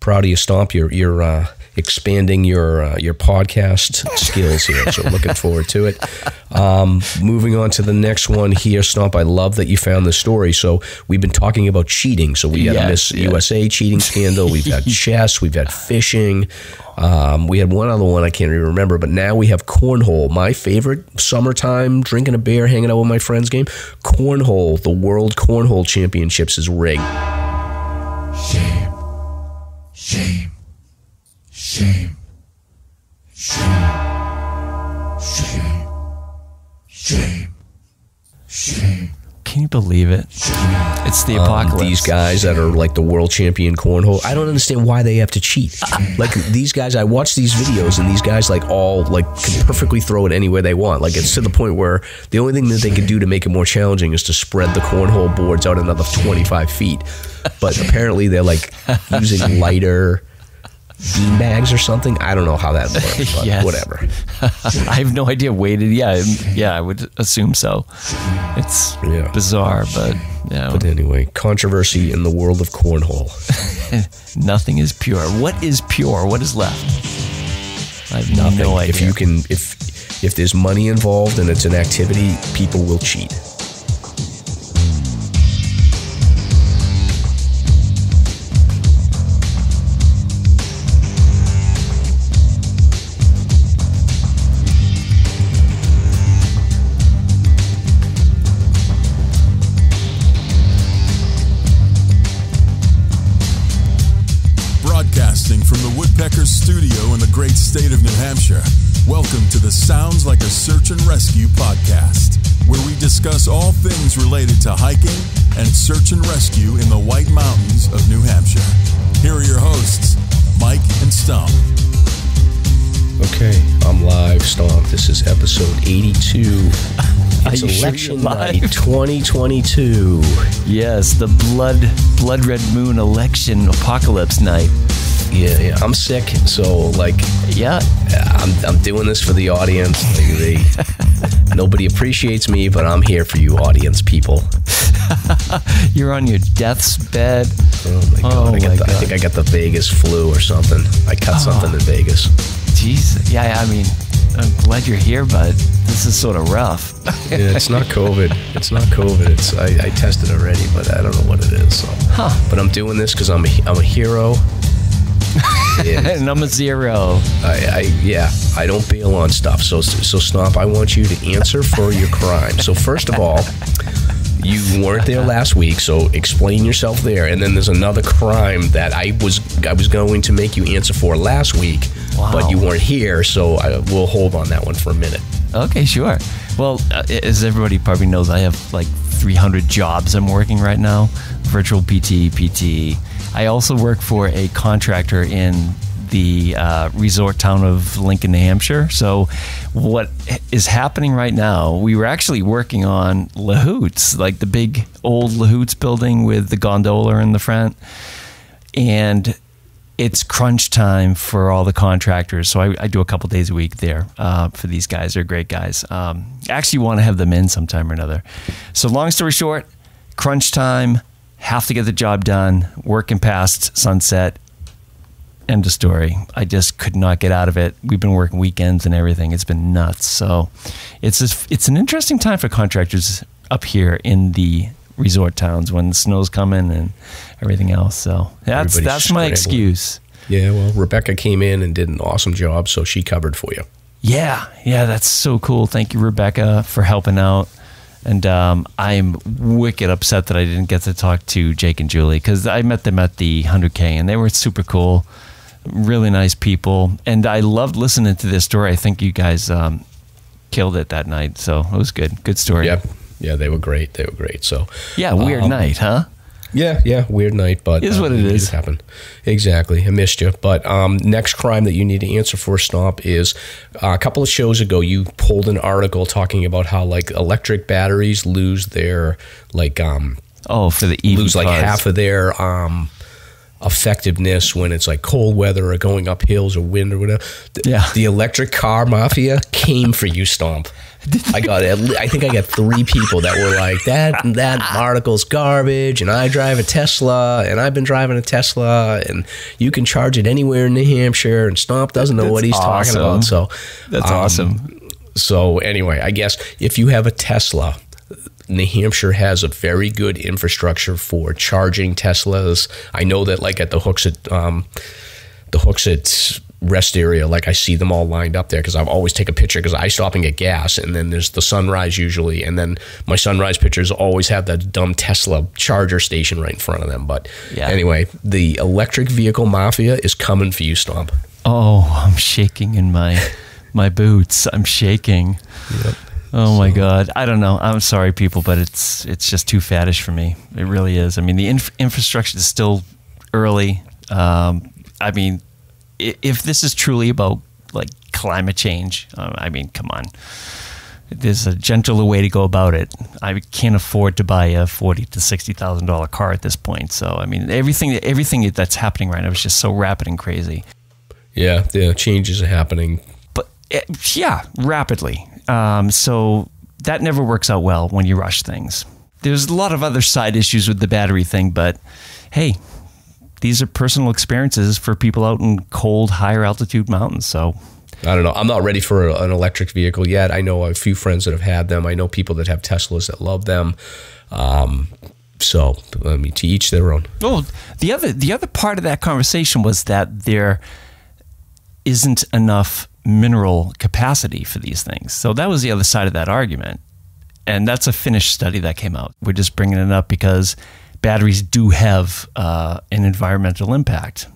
Proud of you, Stomp. You're expanding your podcast skills here, so looking forward to it. Moving on to the next one here, Stomp. I love that you found this story. So we've been talking about cheating. So we had a Miss USA cheating scandal. We've had chess. We've had fishing. We had one other one I can't even remember, but now we have cornhole. My favorite summertime, drinking a beer, hanging out with my friends game. Cornhole, the World Cornhole Championships is rigged. Shame. Shame. Shame. Shame. Shame. Shame. Shame. Can you believe it? It's the apocalypse. These guys that are like the world champion cornhole, I don't understand why they have to cheat. Like these guys, I watch these videos and these guys like all like can perfectly throw it anywhere they want. Like it's to the point where the only thing that they can do to make it more challenging is to spread the cornhole boards out another 25 feet. But apparently they're like using lighter bean bags or something. I don't know how that works, but whatever. I have no idea. Weighted, I would assume so. It's bizarre, but yeah. But anyway, controversy in the world of cornhole. Nothing is pure. What is pure? What is left? I have no idea. If you can, if there's money involved and it's an activity, people will cheat. From the Woodpeckers studio in the great state of New Hampshire, welcome to the Sounds Like a Search and Rescue podcast, where we discuss all things related to hiking and search and rescue in the White Mountains of New Hampshire. Here are your hosts, Mike and Stomp. Okay, I'm live, Stomp. This is episode 82. It's election night 2022. Yes, the blood red moon election apocalypse night. Yeah, I'm sick, so like, I'm doing this for the audience. Like, nobody appreciates me, but I'm here for you, audience people. You're on your death's bed. Oh my god! I think I got the Vegas flu or something. I cut something in Vegas. Jeez, yeah. I mean, I'm glad you're here, but this is sort of rough. Yeah, it's not COVID. It's not COVID. I tested already, but I don't know what it is. So. But I'm doing this because I'm a hero. And I'm a zero. I don't bail on stuff. So Stomp, I want you to answer for your crime. So first of all, you weren't there last week, so explain yourself there. And then there's another crime that I was going to make you answer for last week, but you weren't here, so we'll hold on that one for a minute. Okay, sure. Well, as everybody probably knows, I have like 300 jobs I'm working right now. Virtual PT. I also work for a contractor in the resort town of Lincoln, New Hampshire. So what is happening right now, we were actually working on Lahoots, like the big old Lahoots building with the gondola in the front. And it's crunch time for all the contractors. So I do a couple days a week there for these guys. They're great guys. Actually want to have them in sometime or another. So long story short, crunch time, have to get the job done, working past sunset, end of story. I just could not get out of it. We've been working weekends and everything. It's been nuts. So it's an interesting time for contractors up here in the resort towns when the snow's coming and everything else. So that's my excuse. Yeah, well, Rebecca came in and did an awesome job, so she covered for you. Yeah, that's so cool. Thank you, Rebecca, for helping out. And I'm wicked upset that I didn't get to talk to Jake and Julie, because I met them at the 100K and they were super cool, really nice people. And I loved listening to this story. I think you guys killed it that night. So it was good. Good story. Yep. Yeah, they were great. So yeah, weird night, huh? Yeah, weird night, but is what it is. It happened. Exactly. I missed you. But next crime that you need to answer for, Stomp, is a couple of shows ago you pulled an article talking about how like electric batteries lose their like for the EV lose like cars. half of their effectiveness when it's like cold weather or going up hills or wind or whatever. The electric car mafia came for you, Stomp. I think I got 3 people that were like, that article's garbage, and I drive a Tesla, and I've been driving a Tesla, and you can charge it anywhere in New Hampshire, and Stomp doesn't know what he's talking about. So that's awesome. So anyway, I guess if you have a Tesla, New Hampshire has a very good infrastructure for charging Teslas. I know that like at the Hooksett rest area, like I see them all lined up there because I've always take a picture because I stop and get gas, and then there's the Sunrise usually, and then my Sunrise pictures always have that dumb Tesla charger station right in front of them. But anyway, the electric vehicle mafia is coming for you, Stomp. Oh, I'm shaking in my boots. I'm shaking. Yep. Oh my God. I don't know. I'm sorry, people, but it's just too faddish for me. It really is. I mean, the infrastructure is still early. I mean, if this is truly about like climate change, I mean, come on. There's a gentler way to go about it. I can't afford to buy a $40,000 to $60,000 car at this point. So, I mean, everything that's happening right now is just so rapid and crazy. Yeah, the changes are happening. But rapidly. So that never works out well when you rush things. There's a lot of other side issues with the battery thing, but hey, these are personal experiences for people out in cold, higher altitude mountains. So I don't know. I'm not ready for an electric vehicle yet. I know a few friends that have had them. I know people that have Teslas that love them. So I mean, to each their own. Well, the other part of that conversation was that there isn't enough mineral capacity for these things. So that was the other side of that argument. And that's a finished study that came out. We're just bringing it up because batteries do have an environmental impact.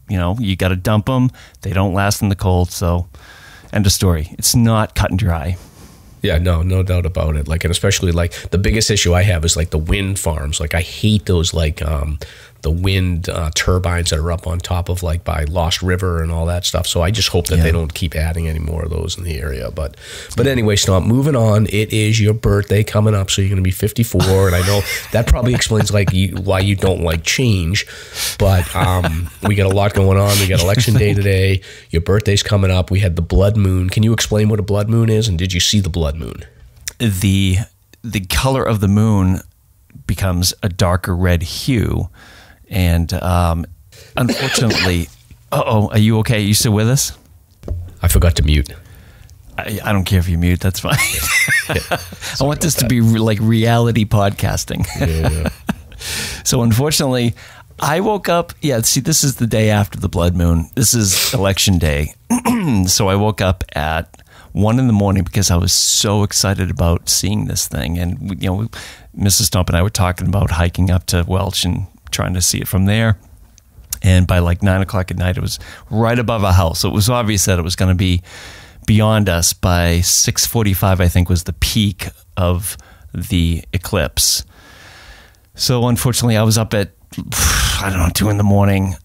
You know, you got to dump them. They don't last in the cold. So end of story. It's not cut and dry. Yeah, no doubt about it. Like, and especially like the biggest issue I have is like the wind farms. Like I hate those like the wind turbines that are up on top of like by Lost River and all that stuff. So I just hope that they don't keep adding any more of those in the area. But anyway, Stomp, moving on. It is your birthday coming up, so you're going to be 54, and I know that probably explains like why you don't like change. But we got a lot going on. We got election day today. Your birthday's coming up. We had the blood moon. Can you explain what a blood moon is? And did you see the blood moon? The color of the moon becomes a darker red hue. And unfortunately, are you okay? Are you still with us? I forgot to mute. I don't care if you mute. That's fine. I want this to be like reality podcasting. Yeah. So unfortunately, I woke up. Yeah, see, this is the day after the blood moon. This is election day. So I woke up at 1 a.m. because I was so excited about seeing this thing. And, Mrs. Stomp and I were talking about hiking up to Welch and trying to see it from there. And by like 9 o'clock at night, it was right above our house. So it was obvious that it was going to be beyond us. By 6:45, I think, was the peak of the eclipse. So unfortunately, I was up at, 2 a.m,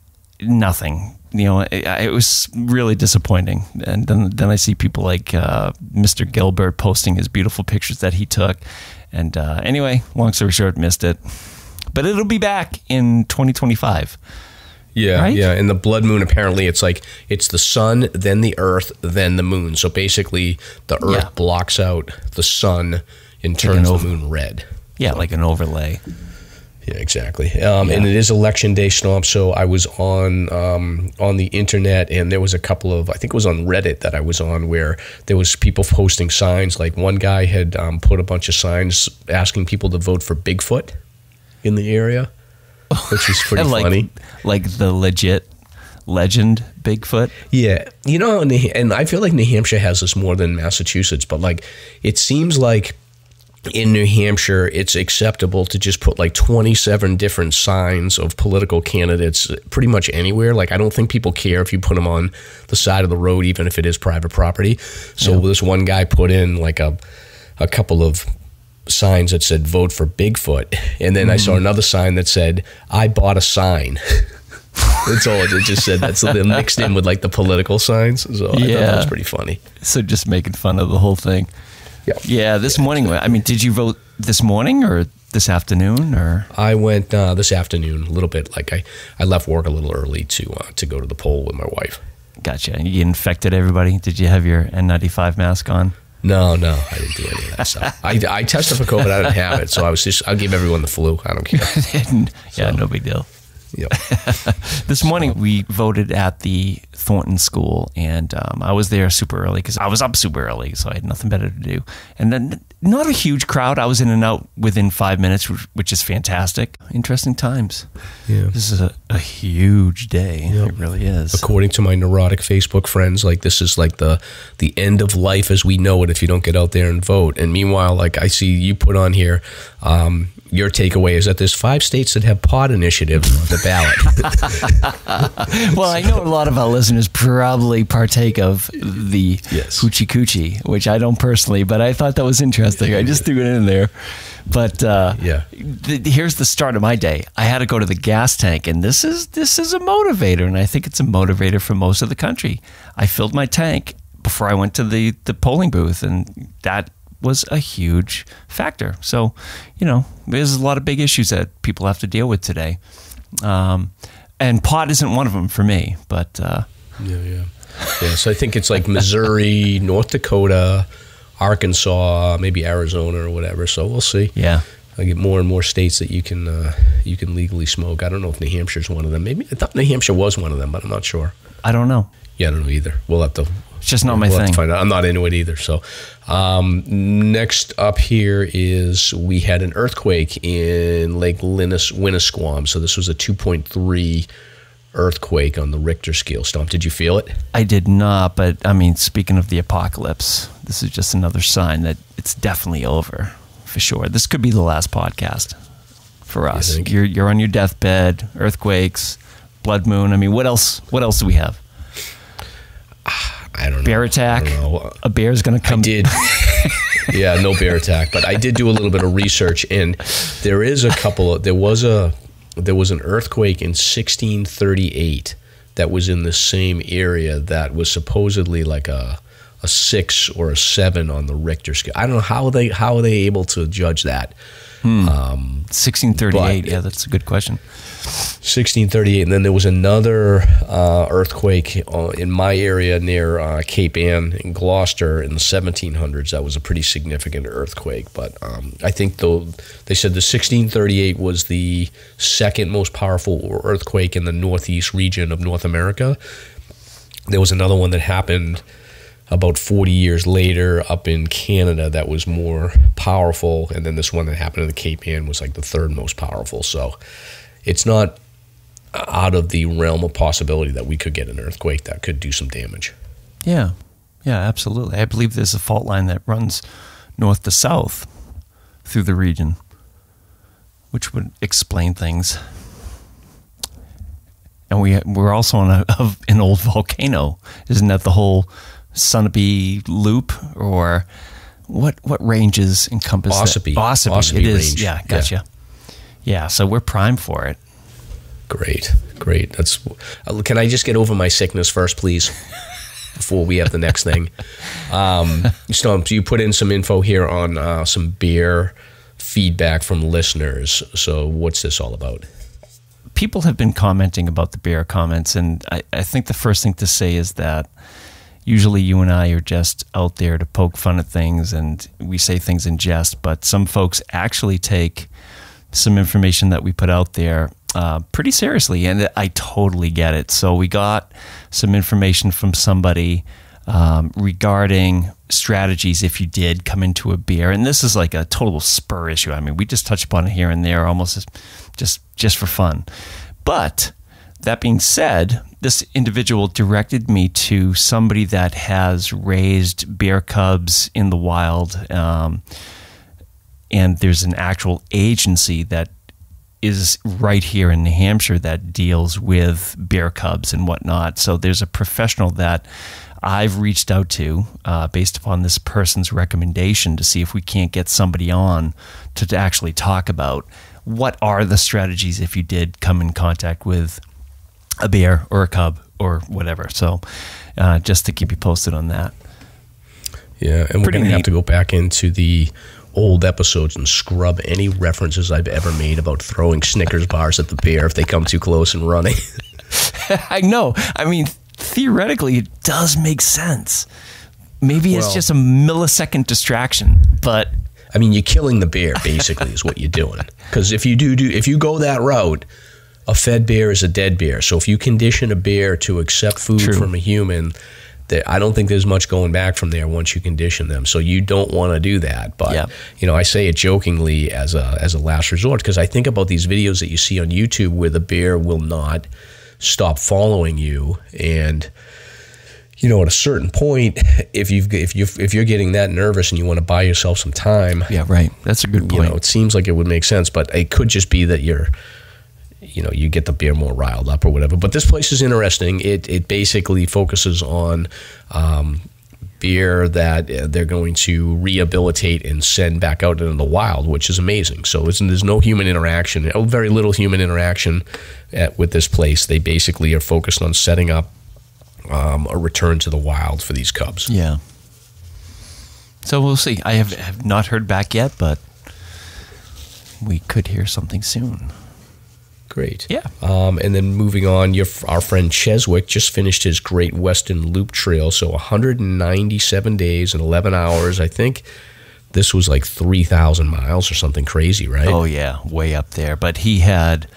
nothing. It was really disappointing. And then I see people like Mr. Gilbert posting his beautiful pictures that he took. And anyway, long story short, missed it. But it'll be back in 2025. Yeah, right? Yeah. And the blood moon, apparently, it's like it's the sun, then the earth, then the moon. So basically, the earth blocks out the sun and turns the moon red. Yeah, like an overlay. Yeah, exactly. And it is election day, Stomp. So I was on the internet, and there was a couple of, I think it was on Reddit that I was on, where there was people posting signs. Like one guy had put a bunch of signs asking people to vote for Bigfoot in the area, which is pretty funny. Like the legend Bigfoot? Yeah. And I feel like New Hampshire has this more than Massachusetts, but like it seems like in New Hampshire, it's acceptable to just put like 27 different signs of political candidates pretty much anywhere. Like, I don't think people care if you put them on the side of the road, even if it is private property. So this one guy put in like a couple of signs that said vote for Bigfoot. And then I saw another sign that said, I bought a sign. That's all. It just said that. So they're mixed in with like the political signs. So I thought that was pretty funny. So just making fun of the whole thing. Yeah. Yeah, this morning. I mean, did you vote this morning or this afternoon, or? I went this afternoon a little bit. Like I left work a little early to go to the poll with my wife. Gotcha. You infected everybody? Did you have your N95 mask on? No, I didn't do any of that stuff. I tested for COVID. I didn't have it, so I'll give everyone the flu. I don't care. Yeah, no big deal. Yep. This morning we voted at the Thornton School, and I was there super early because I was up super early, so I had nothing better to do. And then not a huge crowd. I was in and out within 5 minutes, which is fantastic. Interesting times. Yeah. This is a huge day. Yep. It really is. According to my neurotic Facebook friends, like this is like the end of life as we know it if you don't get out there and vote. And meanwhile, like I see you put on here, your takeaway is that there's 5 states that have pot initiatives on the ballot. Well, I know a lot of our listeners probably partake of the hoochie coochie, which I don't personally, but I thought that was interesting. I just threw it in there. But here's the start of my day. I had to go to the gas tank, and this is a motivator, and I think it's a motivator for most of the country. I filled my tank before I went to the polling booth, and that was a huge factor. So, there's a lot of big issues that people have to deal with today. And pot isn't one of them for me, but... Yeah, so I think it's like Missouri, North Dakota, Arkansas, maybe Arizona or whatever. So we'll see. Yeah. I get more and more states that you can legally smoke. I don't know if New Hampshire's one of them. Maybe I thought New Hampshire was one of them, but I'm not sure. I don't know. Yeah, I don't know either. We'll have to... It's just not my thing. Have to find out. I'm not into it either. So next up here is we had an earthquake in Lake Winnisquam. So this was a 2.3 earthquake on the Richter scale. Stomp, did you feel it? I did not, but I mean, speaking of the apocalypse, this is just another sign that it's definitely over, for sure. This could be the last podcast for us. You're on your deathbed, earthquakes, blood moon. I mean, what else do we have? I don't know. Bear attack? A bear's going to come. I did. Yeah, no bear attack. But I did do a little bit of research, and there was an earthquake in 1638 that was in the same area that was supposedly like a 6 or a 7 on the Richter scale. I don't know how are they able to judge that. 1638. Yeah, that's a good question. 1638, and then there was another earthquake in my area near Cape Ann in Gloucester in the 1700s. That was a pretty significant earthquake, but I think they said the 1638 was the second most powerful earthquake in the northeast region of North America. There was another one that happened about 40 years later up in Canada that was more powerful, and then this one that happened in the Cape Ann was like the third most powerful. So it's not out of the realm of possibility that we could get an earthquake that could do some damage. Yeah, absolutely. I believe there's a fault line that runs north to south through the region, which would explain things. And we're also on an old volcano. Isn't that the whole Sunapee Loop, or what ranges encompass Ossipee. Ossipee. It is. Range. Yeah, gotcha. Yeah, so we're primed for it. Great. That's. Can I just get over my sickness first, please, before we have the next thing? Stomp, you put in some info here on some beer feedback from listeners. So what's this all about? People have been commenting about the beer comments, and I think the first thing to say is that usually you and I are just out there to poke fun at things, and we say things in jest, but some folks actually take some information that we put out there pretty seriously, and I totally get it. So we got some information from somebody regarding strategies if you did come into a beer, and this is like a total spur issue. I mean, we just touch upon it here and there almost just for fun. But that being said, this individual directed me to somebody that has raised bear cubs in the wild, and there's an actual agency that is right here in New Hampshire that deals with bear cubs and whatnot. So there's a professional that I've reached out to based upon this person's recommendation to see if we can't get somebody on to actually talk about what are the strategies if you did come in contact with a bear or a cub or whatever. So just to keep you posted on that. Yeah, and we're going to have to go back into the old episodes and scrub any references I've ever made about throwing Snickers bars at the bear if they come too close and running. I know. I mean, theoretically, it does make sense. Maybe it's just a millisecond distraction, but I mean, you're killing the bear, basically, is what you're doing. Because if you go that route, a fed bear is a dead bear. So if you condition a bear to accept food from a human, I don't think there's much going back from there once you condition them. So you don't want to do that. But I say it jokingly as a last resort, because I think about these videos that you see on YouTube where the bear will not stop following you, and at a certain point, if you're getting that nervous and you want to buy yourself some time, that's a good point. It seems like it would make sense, but it could just be that you get the bear more riled up or whatever. But this place is interesting. It basically focuses on beer that they're going to rehabilitate and send back out into the wild, which is amazing. So there's no human interaction, very little human interaction with this place. They basically are focused on setting up a return to the wild for these cubs. Yeah. So we'll see. I have not heard back yet, but we could hear something soon. Great. Yeah. And then moving on, our friend Cheswick just finished his Great Western Loop Trail. So 197 days and 11 hours. I think this was like 3,000 miles or something crazy, right? Oh, yeah. Way up there. But he had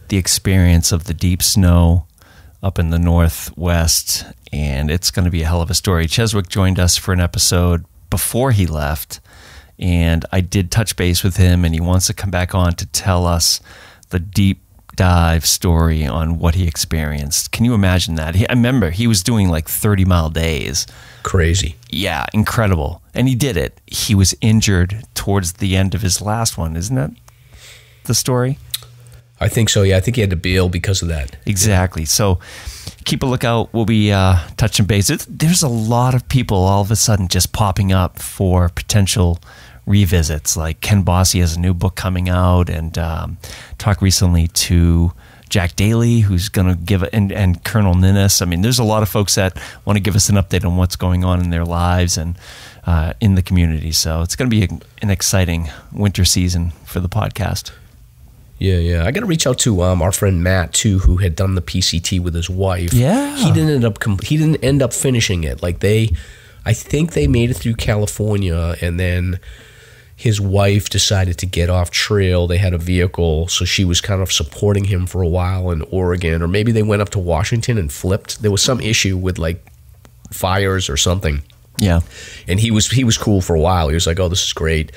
the experience of the deep snow up in the Northwest, and it's going to be a hell of a story. Cheswick joined us for an episode before he left, and I did touch base with him, and he wants to come back on to tell us the deep dive story on what he experienced. Can you imagine that? I remember he was doing like 30-mile days. Crazy. Yeah, incredible. And he did it. He was injured towards the end of his last one. Isn't that the story? I think so, yeah. I think he had to bail because of that. Exactly. So keep a lookout. We'll be touching base. There's a lot of people all of a sudden just popping up for potential revisits. Like Ken Bossy has a new book coming out, and talked recently to Jack Daly, who's going to give and Colonel Ninnis. I mean, there's a lot of folks that want to give us an update on what's going on in their lives and in the community. So it's going to be an exciting winter season for the podcast. Yeah. I got to reach out to our friend Matt too, who had done the PCT with his wife. Yeah, he didn't end up finishing it. Like I think they made it through California, and then his wife decided to get off trail. They had a vehicle, so she was kind of supporting him for a while in Oregon, or maybe they went up to Washington and flipped. There was some issue with like fires or something. Yeah. And he was cool for a while. He was like, oh, this is great.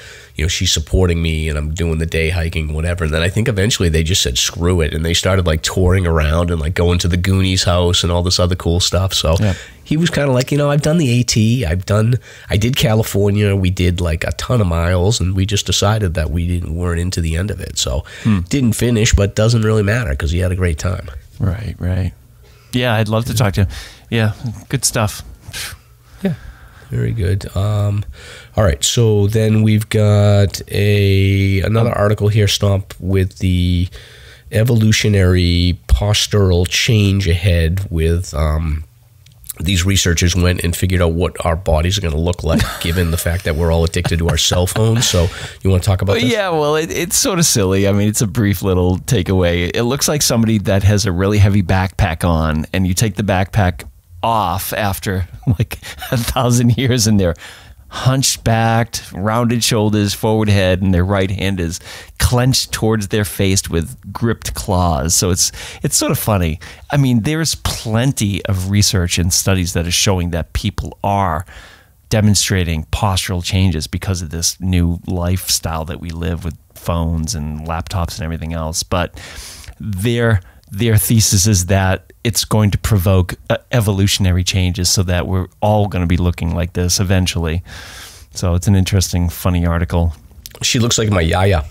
She's supporting me and I'm doing the day hiking, whatever. And then I think eventually they just said, screw it. And they started like touring around and like going to the Goonies house and all this other cool stuff. So he was kind of like, I've done the AT. I did California. We did like a ton of miles, and we just decided that we weren't into the end of it. So didn't finish, but doesn't really matter because he had a great time. Right. Yeah, I'd love to talk to him. Yeah, good stuff. Yeah. Very good. All right, so then we've got another article here, Stomp, with the evolutionary postural change ahead with these researchers went and figured out what our bodies are going to look like given the fact that we're all addicted to our cell phones. So you want to talk about this? Yeah, well, it's sort of silly. I mean, it's a brief little takeaway. It looks like somebody that has a really heavy backpack on, and you take the backpack off after like 1,000 years, and they're hunchbacked, rounded shoulders, forward head, and their right hand is clenched towards their face with gripped claws. So it's sort of funny. I mean, there's plenty of research and studies that are showing that people are demonstrating postural changes because of this new lifestyle that we live with phones and laptops and everything else. But their thesis is that it's going to provoke evolutionary changes so that we're all going to be looking like this eventually. So it's an interesting, funny article. She looks like my yaya.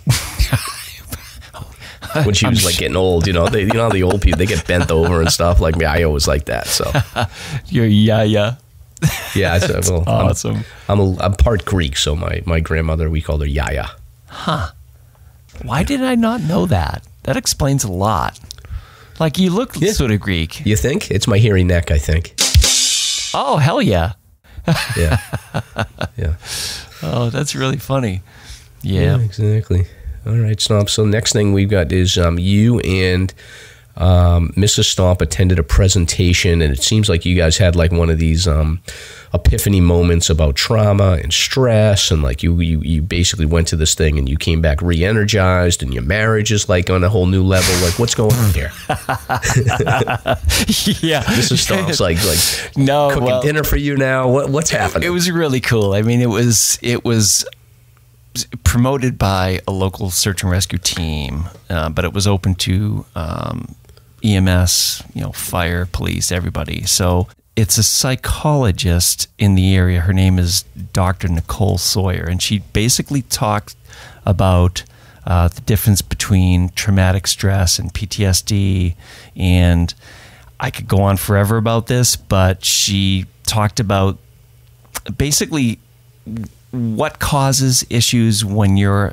When she was like getting old, how the old people, they get bent over and stuff. Like my yaya was like that. So your yaya. Yeah, well, awesome. I'm part Greek, so my grandmother, we called her yaya. Huh. Why did I not know that? That explains a lot. Like, you look sort of Greek. You think? It's my hairy neck, I think. Oh, hell yeah. Yeah. Oh, that's really funny. Yeah. Exactly. All right, Stomp. So next thing we've got is you and Mrs. Stomp attended a presentation, and it seems like you guys had like one of these epiphany moments about trauma and stress, and like you basically went to this thing and you came back re-energized, and your marriage is like on a whole new level. Like, what's going on here? Yeah, Mrs. Stomp's like no, cooking dinner for you now. What's happening? It was really cool. I mean, it was promoted by a local search and rescue team, but it was open to EMS, fire, police, everybody. So it's a psychologist in the area. Her name is Dr. Nicole Sawyer, and she basically talked about the difference between traumatic stress and PTSD. And I could go on forever about this, but she talked about basically what causes issues when you're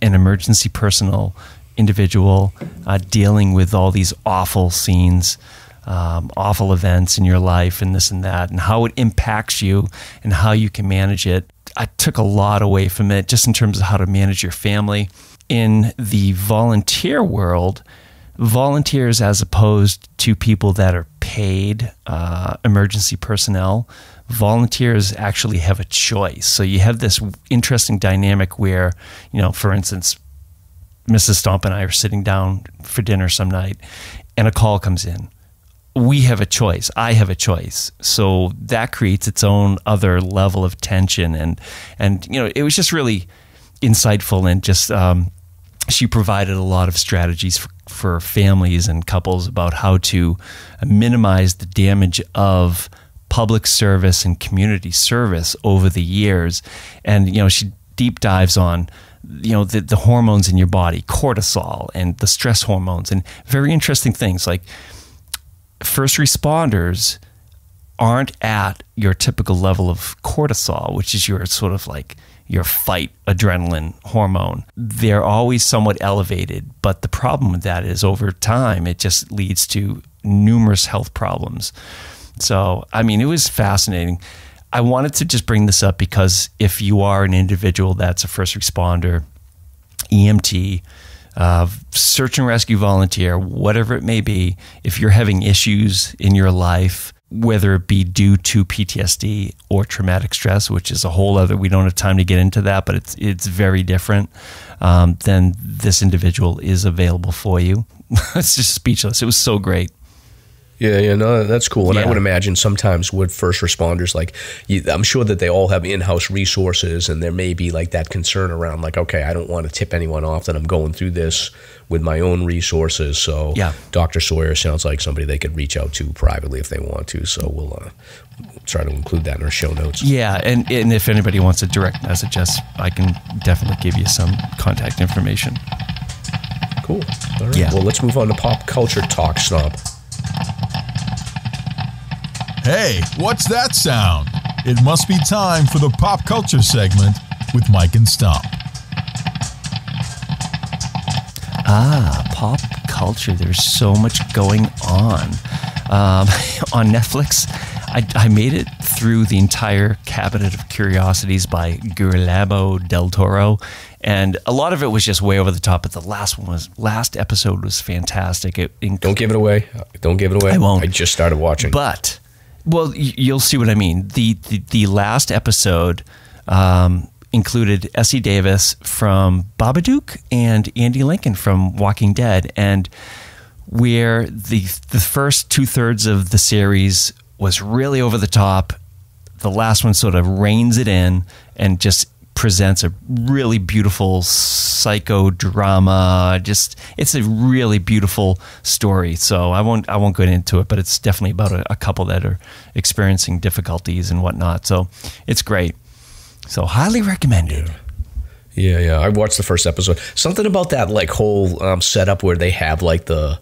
an emergency personnel individual dealing with all these awful scenes, awful events in your life and this and that, and how it impacts you and how you can manage it. I took a lot away from it just in terms of how to manage your family. In the volunteer world, volunteers, as opposed to people that are paid emergency personnel, volunteers actually have a choice. So you have this interesting dynamic where, for instance, Mrs. Stomp and I are sitting down for dinner some night and a call comes in. We have a choice. I have a choice. So that creates its own other level of tension. And it was just really insightful, and just she provided a lot of strategies for families and couples about how to minimize the damage of public service and community service over the years. And, she deep dives on, the hormones in your body, cortisol and the stress hormones, and very interesting things like first responders aren't at your typical level of cortisol, which is your sort of like your fight adrenaline hormone. They're always somewhat elevated, but the problem with that is over time, it just leads to numerous health problems. So, I mean, it was fascinating. I wanted to just bring this up because if you are an individual that's a first responder, EMT, search and rescue volunteer, whatever it may be, if you're having issues in your life, whether it be due to PTSD or traumatic stress, which is a whole other, we don't have time to get into that, but it's very different, then this individual is available for you. It's just speechless. It was so great. Yeah, no, that's cool. And I would imagine sometimes with first responders, I'm sure that they all have in-house resources, and there may be like that concern around like, okay, I don't want to tip anyone off that I'm going through this with my own resources. So Dr. Sawyer sounds like somebody they could reach out to privately if they want to. So we'll try to include that in our show notes. Yeah, and if anybody wants a direct message us, I can definitely give you some contact information. Cool. All right. Well, let's move on to pop culture talk, Stomp. Hey, what's that sound? It must be time for the pop culture segment with Mike and Stomp. Pop culture. There's so much going on. On Netflix, I made it through the entire Cabinet of Curiosities by Guillermo del Toro, and a lot of it was just way over the top, but the last episode was fantastic. Don't give it away. Don't give it away. I won't. I just started watching. But, well, you'll see what I mean. The last episode included Essie Davis from Babadook and Andy Lincoln from Walking Dead, and where the first 2/3 of the series was really over the top, the last one sort of reins it in and just presents a really beautiful psychodrama. It's a really beautiful story. So I won't go into it, but it's definitely about a couple that are experiencing difficulties and whatnot. So it's great. So highly recommended. Yeah. I watched the first episode. Something about that like whole setup where they have like the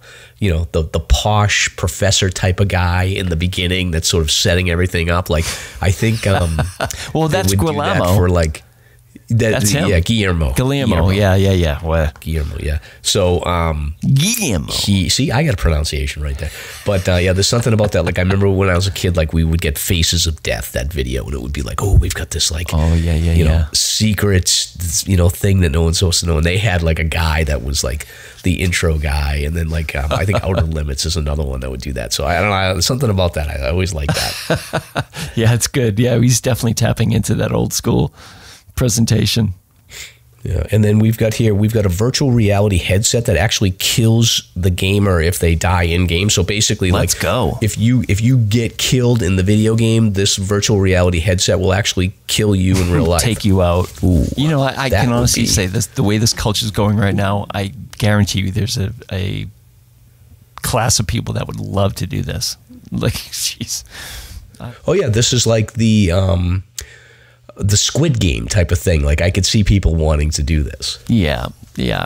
posh professor type of guy in the beginning that's sort of setting everything up. Like I think well, that's Guillermo. That for like. That's him. Yeah, Guillermo. Yeah. What? Guillermo, yeah. So, Guillermo. I got a pronunciation right there. But yeah, there's something about that. Like, I remember when I was a kid, like, we would get Faces of Death, that video, and it would be like, oh, we've got this, like, you know, secrets, you know, thing that no one's supposed to know. And they had, like, a guy that was, like, the intro guy. And then, like, I think Outer Limits is another one that would do that. So, I don't know. There's something about that. I always like that. Yeah, it's good. Yeah, he's definitely tapping into that old school presentation. Yeah, and then we've got a virtual reality headset that actually kills the gamer if they die in game. So basically, let's go. If you get killed in the video game, this virtual reality headset will actually kill you in real life, take you out. Ooh, you know, I can honestly say this: the way this culture is going right now, I guarantee you, there's a class of people that would love to do this. Like, jeez. Oh yeah, this is like the Squid Game type of thing. Like, I could see people wanting to do this. Yeah.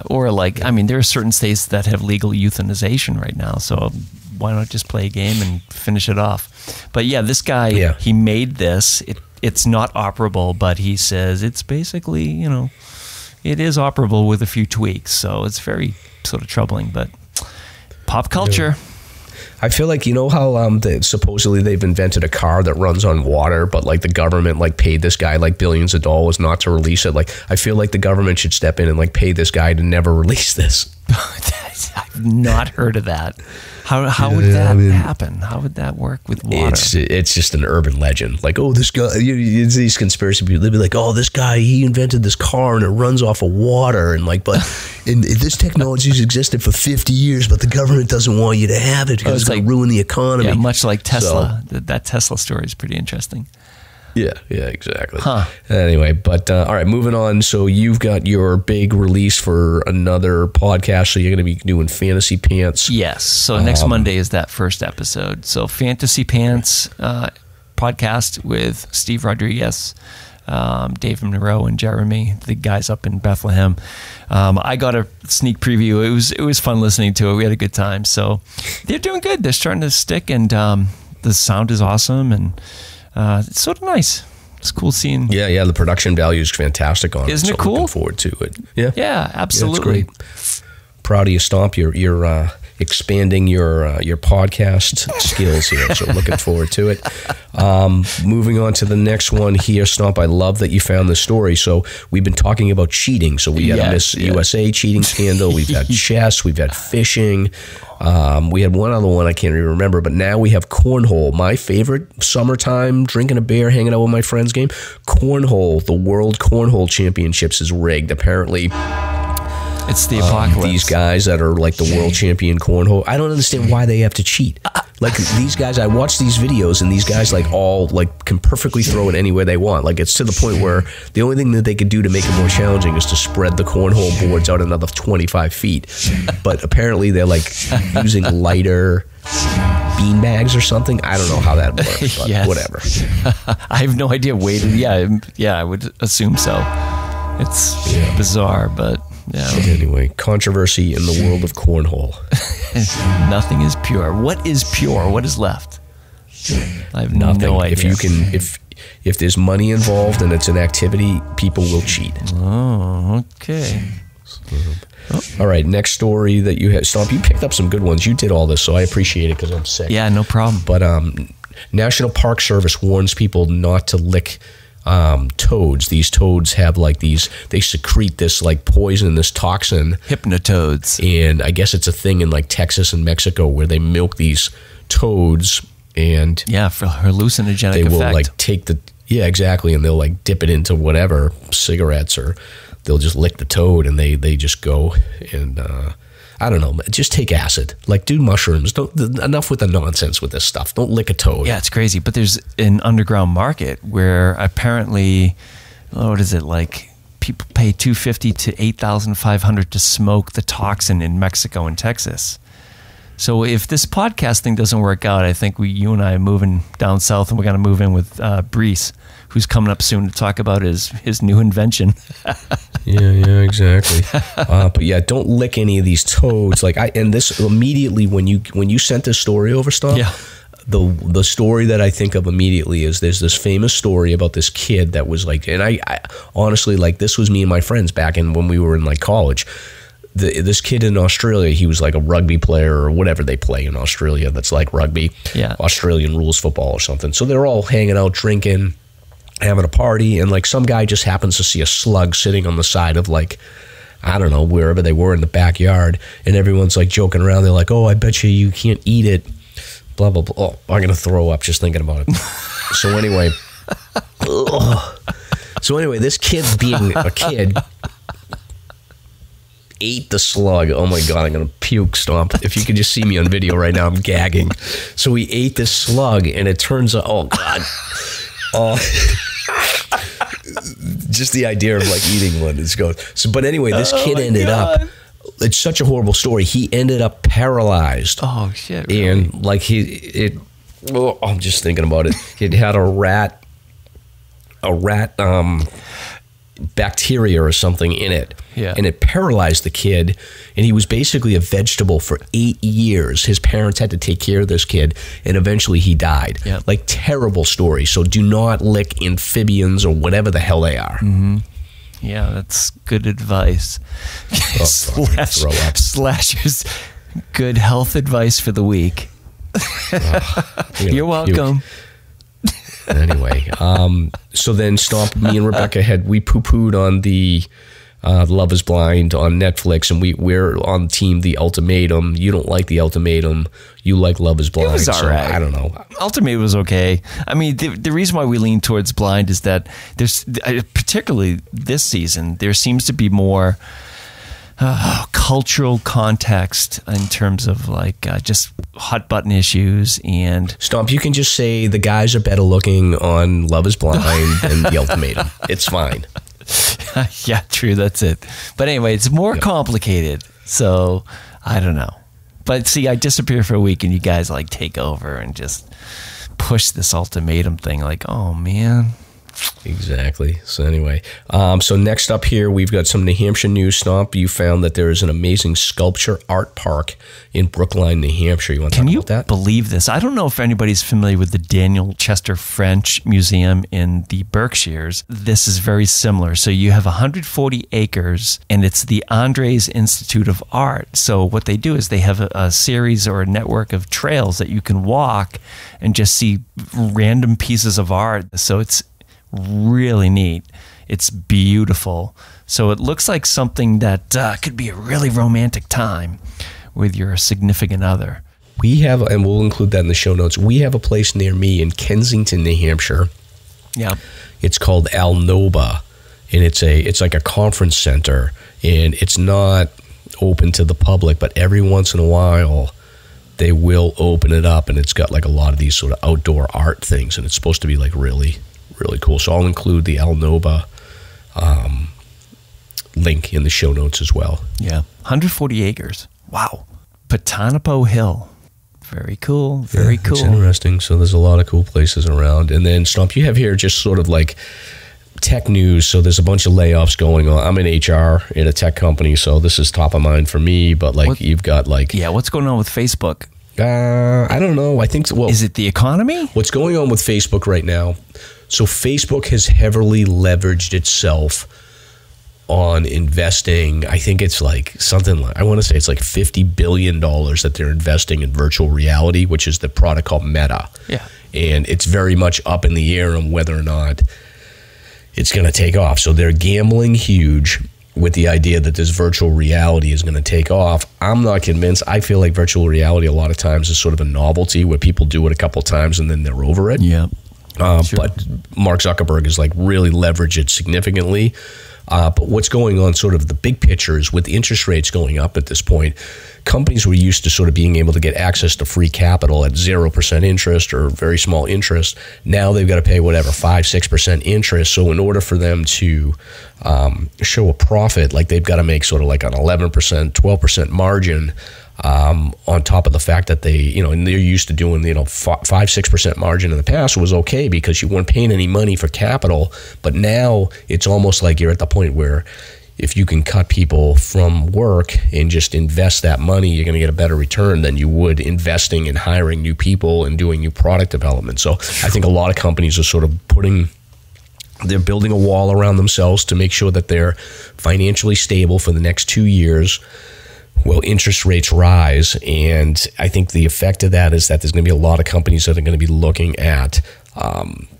Or like, I mean, there are certain states that have legal euthanization right now, so why not just play a game and finish it off? But yeah, this guy, he made this. It's not operable, but he says it's basically, you know, it is operable with a few tweaks. So it's very sort of troubling, but pop culture. Yeah. I feel like, you know how supposedly they've invented a car that runs on water, but like the government like paid this guy like billions of dollars not to release it. Like, I feel like the government should step in and like pay this guy to never release this. I've not heard of that. How would that happen? How would that work with water? It's just an urban legend. Like, oh, this guy, these conspiracy people, they'd be like, oh, this guy, he invented this car and it runs off of water. And like, but this technology's existed for 50 years, but the government doesn't want you to have it because it's going to ruin the economy. Yeah, much like Tesla. So, that Tesla story is pretty interesting. Yeah, exactly. Anyway, but all right, moving on. So you've got your big release for another podcast. So you're going to be doing Fantasy Pants. Yes. So next Monday is that first episode. So Fantasy Pants podcast with Steve Rodriguez, Dave Monroe, and Jeremy, the guys up in Bethlehem. I got a sneak preview. It was fun listening to it. We had a good time. So they're doing good. They're starting to stick, and the sound is awesome, and it's sort of nice. It's cool seeing. Yeah. The production value is fantastic on it. Isn't it cool? Looking forward to it. Yeah, absolutely. Yeah, it's great. Proud of you, Stomp. You're expanding your podcast skills here. So looking forward to it. Moving on to the next one here, Stomp. I love that you found this story. So we've been talking about cheating. So we had a Miss USA cheating scandal. We've had chess. We've had fishing. We had one other one I can't even remember, but now we have cornhole. My favorite summertime drinking a beer, hanging out with my friends game. Cornhole, the World Cornhole Championships is rigged. Apparently, it's the apocalypse. These guys that are like the world champion cornhole, I don't understand why they have to cheat. Like, these guys, I watch these videos and these guys like all like can perfectly throw it anywhere they want. Like, it's to the point where the only thing that they could do to make it more challenging is to spread the cornhole boards out another 25 feet. But apparently they're like using lighter bean bags or something. I don't know how that works, but whatever. I have no idea. I would assume so. It's bizarre, but yeah. Anyway, controversy in the world of cornhole. Nothing is pure. What is pure? What is left? I have no idea. If there's money involved and it's an activity, people will cheat. Oh, okay. All right, next story that you had. Stomp, you picked up some good ones. You did all this, so I appreciate it because I'm sick. Yeah, no problem. But National Park Service warns people not to lick toads. These toads have like they secrete this like poison, this toxin. Hypnotoads. And I guess it's a thing in like Texas and Mexico where they milk these toads and for hallucinogenic they will effect. Like take exactly, and they'll like dip it into whatever, cigarettes, or they'll just lick the toad and they just go and I don't know, just take acid. Like, do mushrooms. Enough with the nonsense with this stuff. Don't lick a toad. Yeah, it's crazy. But there's an underground market where apparently, what is it, like people pay $250 to $8,500 to smoke the toxin in Mexico and Texas. So if this podcast thing doesn't work out, I think you and I are moving down south, and we're going to move in with Brice, who's coming up soon to talk about his new invention. Yeah, exactly. But yeah, don't lick any of these toads. Like, and this immediately when you sent this story over, Stomp, the story that I think of immediately is there's this famous story about this kid that was like, and I honestly, like, this was me and my friends back in when we were in like college. This kid in Australia, he was like a rugby player or whatever they play in Australia that's like rugby, Australian rules football or something. So they're all hanging out, drinking, having a party, and like some guy just happens to see a slug sitting on the side of like, I don't know, wherever they were in the backyard, and everyone's like joking around. They're like, oh, I bet you can't eat it, blah, blah, blah. Oh, I'm going to throw up just thinking about it. So anyway, this kid being a kid ate the slug. Oh my God, I'm going to puke, Stomp. If you could just see me on video right now, I'm gagging. So he ate this slug, and it turns out, oh God. Just the idea of like eating one is going. So, but anyway, this kid ended up, it's such a horrible story. He ended up paralyzed. Oh shit. Really? And like I'm just thinking about it. It had a rat bacteria or something in it. Yeah. And it paralyzed the kid, and he was basically a vegetable for 8 years. His parents had to take care of this kid, and eventually he died. Yeah. Like, terrible story. So do not lick amphibians or whatever the hell they are. Mm-hmm. Yeah, that's good advice. Slasher's good health advice for the week. You're welcome. Anyway, so then Stomp, me and Rebecca we poo-pooed on the Love is Blind on Netflix, and we're on team The Ultimatum. You don't like The Ultimatum. You like Love is Blind. It was all right. I don't know. Ultimatum was okay. I mean, the reason why we lean towards Blind is that there's, particularly this season, there seems to be more cultural context in terms of like just hot button issues. And Stomp, you can just say the guys are better looking on Love is Blind than The Ultimatum. It's fine. Yeah, true. That's it. But anyway, it's more complicated. So I don't know. But see, I disappear for a week, and you guys like take over and just push this ultimatum thing. Like, oh man. Exactly. So anyway, so next up here, we've got some New Hampshire news. Stomp, you found that there is an amazing sculpture art park in Brookline, New Hampshire. You want to talk about that? Can you believe this? I don't know if anybody's familiar with the Daniel Chester French Museum in the Berkshires. This is very similar. So you have 140 acres, and it's the Andres Institute of Art. So what they do is they have a series or a network of trails that you can walk and just see random pieces of art. So it's really neat. It's beautiful. So it looks like something that could be a really romantic time with your significant other. We have, and we'll include that in the show notes, we have a place near me in Kensington, New Hampshire. Yeah. It's called Alnoba, and it's like a conference center, and it's not open to the public, but every once in a while they will open it up, and it's got like a lot of these sort of outdoor art things, and it's supposed to be like really cool. So I'll include the Alnoba link in the show notes as well. Yeah. 140 acres. Wow. Potonopo Hill. Very cool. Very cool. It's interesting. So there's a lot of cool places around. And then, Stomp, you have here just sort of like tech news. So there's a bunch of layoffs going on. I'm in HR in a tech company, so this is top of mind for me. But like you've got like... Yeah, what's going on with Facebook? I don't know. I think... Well, is it the economy? What's going on with Facebook right now... So Facebook has heavily leveraged itself on investing. I think it's like something like, I want to say it's like $50 billion that they're investing in virtual reality, which is the product called Meta. Yeah. And it's very much up in the air on whether or not it's going to take off. So they're gambling huge with the idea that this virtual reality is going to take off. I'm not convinced. I feel like virtual reality a lot of times is sort of a novelty where people do it a couple of times and then they're over it. Yeah. Sure. But Mark Zuckerberg has like really leveraged it significantly. But what's going on, sort of the big picture, is with the interest rates going up at this point, companies were used to sort of being able to get access to free capital at 0% interest or very small interest. Now they've got to pay whatever, 5-6% interest. So in order for them to show a profit, like they've got to make sort of like an 11%, 12% margin. On top of the fact that they, and they're used to doing, 5-6% margin in the past was okay because you weren't paying any money for capital. But now it's almost like you're at the point where if you can cut people from work and just invest that money, you're going to get a better return than you would investing in hiring new people and doing new product development. So I think a lot of companies are sort of they're building a wall around themselves to make sure that they're financially stable for the next 2 years. Well, interest rates rise, and I think the effect of that is that there's going to be a lot of companies that are going to be looking at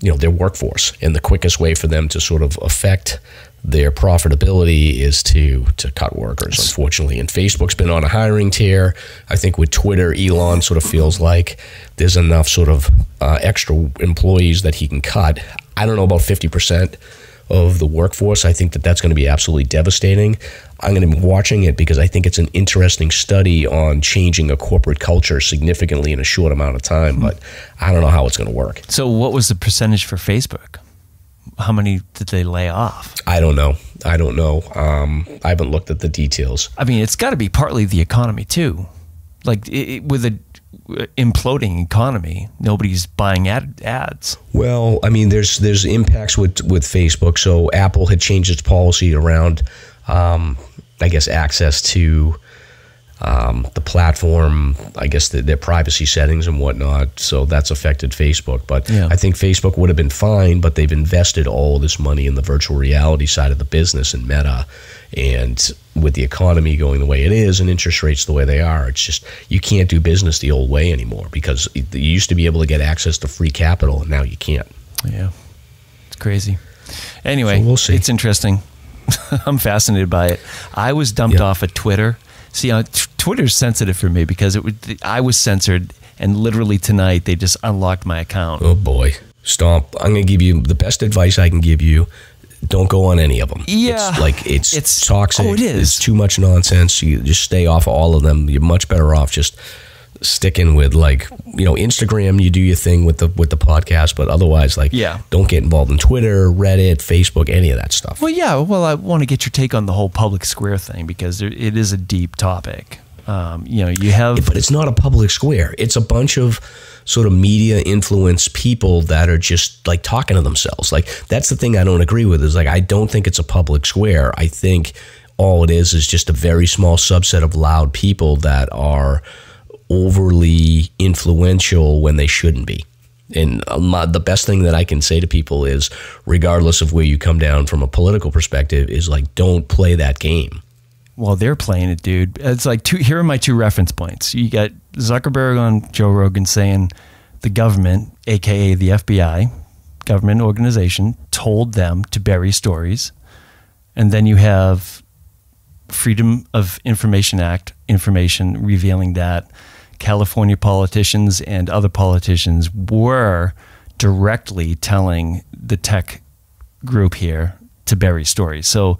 their workforce, and the quickest way for them to sort of affect their profitability is to cut workers, unfortunately. And Facebook's been on a hiring tear. I think with Twitter, Elon sort of feels like there's enough sort of extra employees that he can cut. I don't know about 50% of the workforce. I think that that's going to be absolutely devastating. I'm going to be watching it because I think it's an interesting study on changing a corporate culture significantly in a short amount of time, but I don't know how it's going to work. So what was the percentage for Facebook? How many did they lay off? I don't know. I haven't looked at the details. I mean, it's got to be partly the economy too. Like with a imploding economy, nobody's buying ads. Well, I mean, there's impacts with Facebook. So Apple had changed its policy around, I guess, access to the platform, I guess their privacy settings and whatnot. So that's affected Facebook. But yeah. I think Facebook would have been fine, but they've invested all this money in the virtual reality side of the business in Meta. And with the economy going the way it is and interest rates the way they are, it's just, you can't do business the old way anymore because you used to be able to get access to free capital and now you can't. Yeah, it's crazy. Anyway, so we'll see. It's interesting. I'm fascinated by it. I was dumped off of Twitter. See, Twitter's sensitive for me because I was censored, and literally tonight they just unlocked my account. Oh boy, Stomp! I'm going to give you the best advice I can give you. Don't go on any of them. Yeah, it's toxic. Oh, it is. It's too much nonsense. You just stay off of all of them. You're much better off just sticking with Instagram. You do your thing with the podcast, but otherwise, don't get involved in Twitter, Reddit, Facebook, any of that stuff. Well, yeah. Well, I want to get your take on the whole public square thing because it is a deep topic. You have, but it's not a public square. It's a bunch of sort of media influence people that are just like talking to themselves. Like that's the thing I don't agree with. Is like I don't think it's a public square. I think all it is just a very small subset of loud people that are overly influential when they shouldn't be. And the best thing that I can say to people is, regardless of where you come down from a political perspective, is like, don't play that game. Well, they're playing it, dude. It's like here are my 2 reference points. You got Zuckerberg on Joe Rogan saying the government, aka the FBI, government organization, told them to bury stories. And then you have Freedom of Information Act information revealing that California politicians and other politicians were directly telling the tech group here to bury stories. So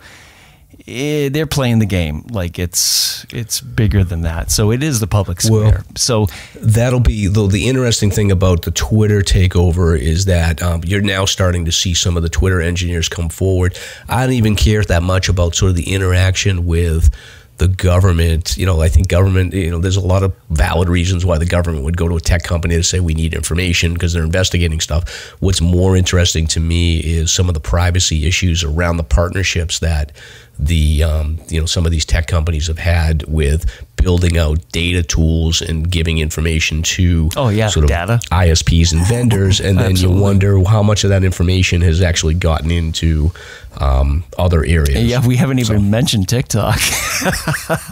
they're playing the game like it's bigger than that. So it is the public square. Well, so that'll be the interesting thing about the Twitter takeover is that you're now starting to see some of the Twitter engineers come forward. I don't even care that much about sort of the interaction with the government. I think government, there's a lot of valid reasons why the government would go to a tech company to say we need information because they're investigating stuff. What's more interesting to me is some of the privacy issues around the partnerships that some of these tech companies have had with building out data tools and giving information to sort of data ISPs and vendors, and then you wonder how much of that information has actually gotten into other areas. Yeah, we haven't even mentioned TikTok.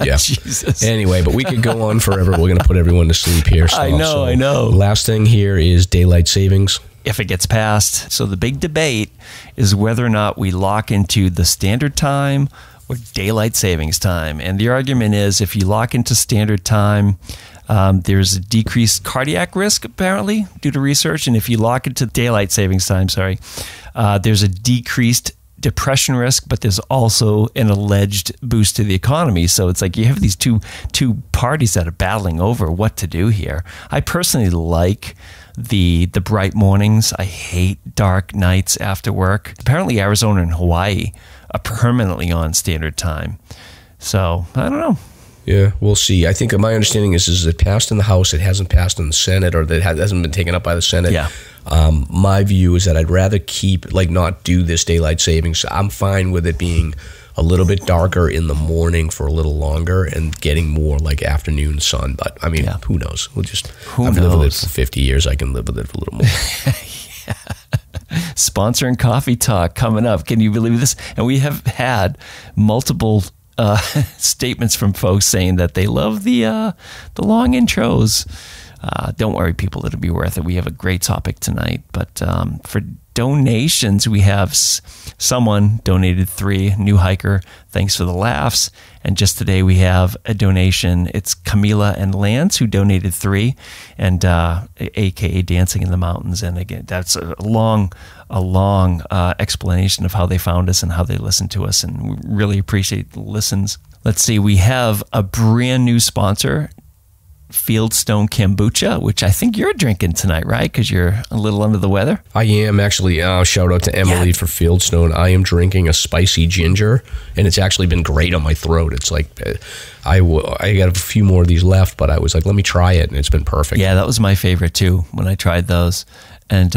Yeah. Jesus. Anyway, but we could go on forever. We're going to put everyone to sleep here. I know. Last thing here is daylight savings. If it gets passed. So the big debate is whether or not we lock into the standard time or daylight savings time. And the argument is if you lock into standard time, there's a decreased cardiac risk, apparently, due to research. And if you lock into daylight savings time, there's a decreased depression risk, but there's also an alleged boost to the economy. So it's like you have these two parties that are battling over what to do here. I personally like the bright mornings. I hate dark nights after work. Apparently Arizona and Hawaii are permanently on standard time. So I don't know. Yeah, we'll see. I think my understanding is it passed in the House. It hasn't passed in the Senate, or that hasn't been taken up by the Senate. Yeah. My view is that I'd rather not do this daylight savings. I'm fine with it being a little bit darker in the morning for a little longer and getting more like afternoon sun. But I mean, who knows? I've lived with it for 50 years. I can live with it for a little more. Sponsoring Coffee Talk coming up. Can you believe this? And we have had multiple statements from folks saying that they love the long intros. Don't worry, people, it'll be worth it. We have a great topic tonight. But for donations, we have someone donated 3, new hiker. Thanks for the laughs. And just today we have a donation. It's Camila and Lance who donated 3, and AKA Dancing in the Mountains. And again, that's a long explanation of how they found us and how they listen to us. And we really appreciate the listens. Let's see, we have a brand new sponsor, Fieldstone Kombucha, which I think you're drinking tonight, right? Because you're a little under the weather. I am actually. Shout out to Emily for Fieldstone. I am drinking a spicy ginger, and it's actually been great on my throat. It's like I got a few more of these left, but I was like, let me try it, and it's been perfect. Yeah, that was my favorite too when I tried those. And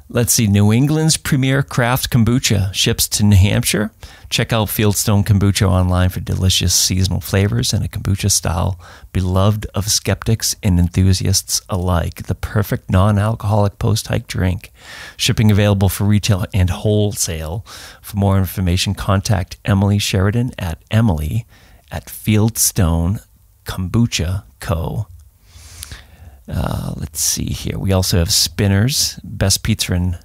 let's see, New England's premier craft kombucha ships to New Hampshire. Check out Fieldstone Kombucha online for delicious seasonal flavors and a kombucha style beloved of skeptics and enthusiasts alike. The perfect non-alcoholic post-hike drink. Shipping available for retail and wholesale. For more information, contact Emily Sheridan at Fieldstone Kombucha Co. Let's see here. We also have Spinners, best pizza in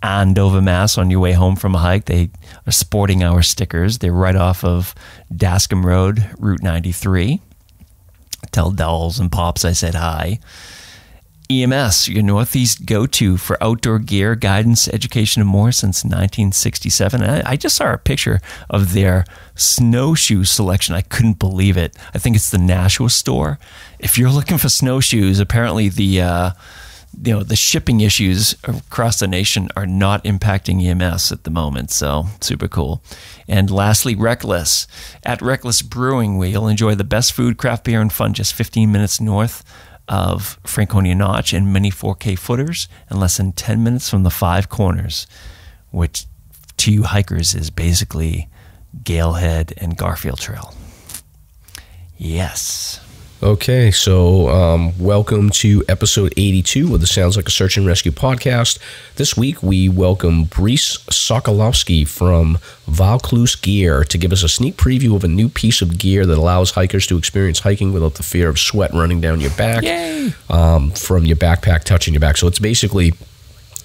Andover, Mass. On your way home from a hike, they are sporting our stickers. They're right off of Dascombe Road, Route 93. Tell Dolls and Pops I said hi. EMS, your Northeast go-to for outdoor gear, guidance, education, and more since 1967. I just saw a picture of their snowshoe selection. I couldn't believe it. I think it's the Nashua store. If you're looking for snowshoes, apparently the shipping issues across the nation are not impacting EMS at the moment, so super cool. And lastly, Rek-lis. At Rek-lis Brewing, where you'll enjoy the best food, craft beer, and fun just 15 minutes north of Franconia Notch, and many 4K footers, and less than 10 minutes from the Five Corners, which to you hikers is basically Galehead and Garfield Trail. Yes. Okay, so welcome to episode 82 of the Sounds Like a Search and Rescue podcast. This week we welcome Brice Sokolowski from Vaucluse Gear to give us a sneak preview of a new piece of gear that allows hikers to experience hiking without the fear of sweat running down your back from your backpack touching your back. So it's basically,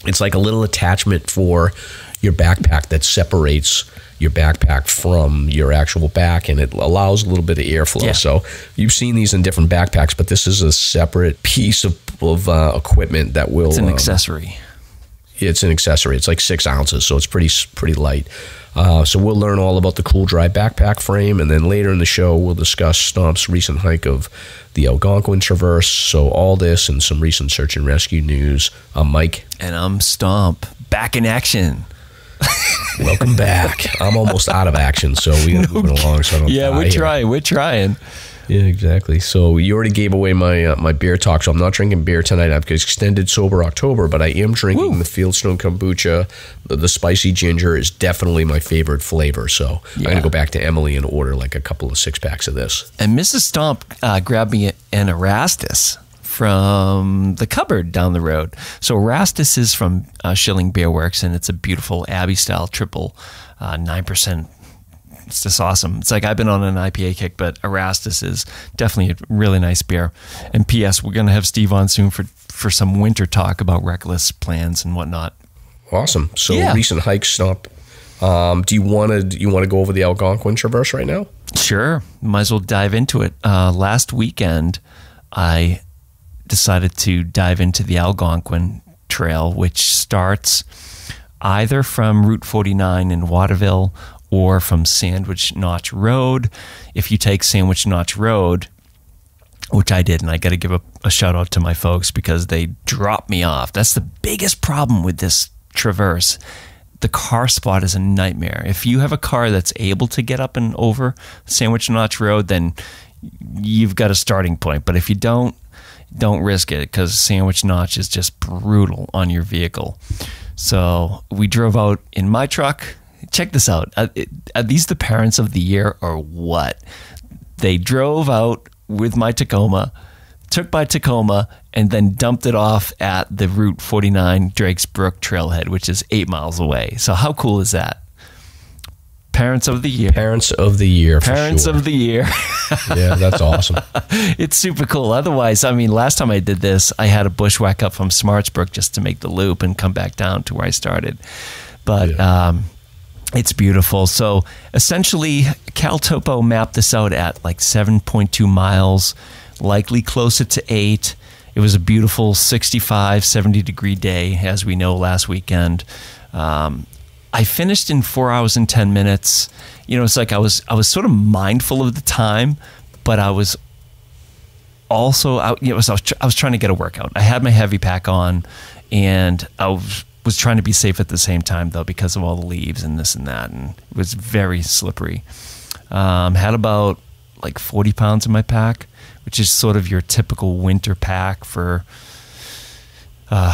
it's like a little attachment for your backpack that separates your backpack from your actual back, and it allows a little bit of airflow. Yeah. So you've seen these in different backpacks, but this is a separate piece of equipment that will... It's an accessory. It's an accessory. It's like 6 ounces, so it's pretty light. So we'll learn all about the cool dry backpack frame, and then later in the show we'll discuss Stomp's recent hike of the Algonquin Traverse. So all this and some recent search and rescue news. I'm Mike. And I'm Stomp. Back in action. Welcome back. I'm almost out of action, so we got to move it along. So I don't die we're trying. Yeah, exactly. So you already gave away my beer talk, so I'm not drinking beer tonight. I've extended sober October, but I am drinking the Fieldstone Kombucha. The spicy ginger is definitely my favorite flavor, so I'm going to go back to Emily and order like a couple of 6-packs of this. And Mrs. Stomp grabbed me an Erastus from the cupboard down the road. So Erastus is from Schilling Beer Works, and it's a beautiful Abbey-style triple, 9%. It's just awesome. It's like I've been on an IPA kick, but Erastus is definitely a really nice beer. And P.S., we're going to have Steve on soon for some winter talk about Rek-lis plans and whatnot. Awesome. So recent hike Stomp. Do you want to go over the Algonquin Traverse right now? Sure. Might as well dive into it. Last weekend, I decided to dive into the Algonquin Trail, which starts either from Route 49 in Waterville or from Sandwich Notch Road. If you take Sandwich Notch Road, which I did, and I got to give a shout out to my folks because they dropped me off. That's the biggest problem with this traverse. The car spot is a nightmare. If you have a car that's able to get up and over Sandwich Notch Road, then you've got a starting point. But if you don't risk it, because Sandwich Notch is just brutal on your vehicle. So we drove out in my truck. check this out. Are these the parents of the year or what? They drove out with my Tacoma, took my Tacoma, and then dumped it off at the Route 49 Drakes Brook trailhead, which is 8 miles away. So how cool is that? Parents of the year. Parents of the year, for Parents sure. of the year. Yeah, that's awesome. It's super cool. Otherwise, I mean, last time I did this, I had a bushwhack up from Smartsbrook just to make the loop and come back down to where I started. But it's beautiful. So essentially, CalTopo mapped this out at like 7.2 miles, likely closer to 8. It was a beautiful 65, 70-degree day, as we know, last weekend. I finished in 4 hours and 10 minutes. You know, it's like I was sort of mindful of the time, but I was also I was trying to get a workout. I had my heavy pack on, and I was trying to be safe at the same time, though, because of all the leaves and this and that, and it was very slippery. Had about like 40 pounds in my pack, which is sort of your typical winter pack for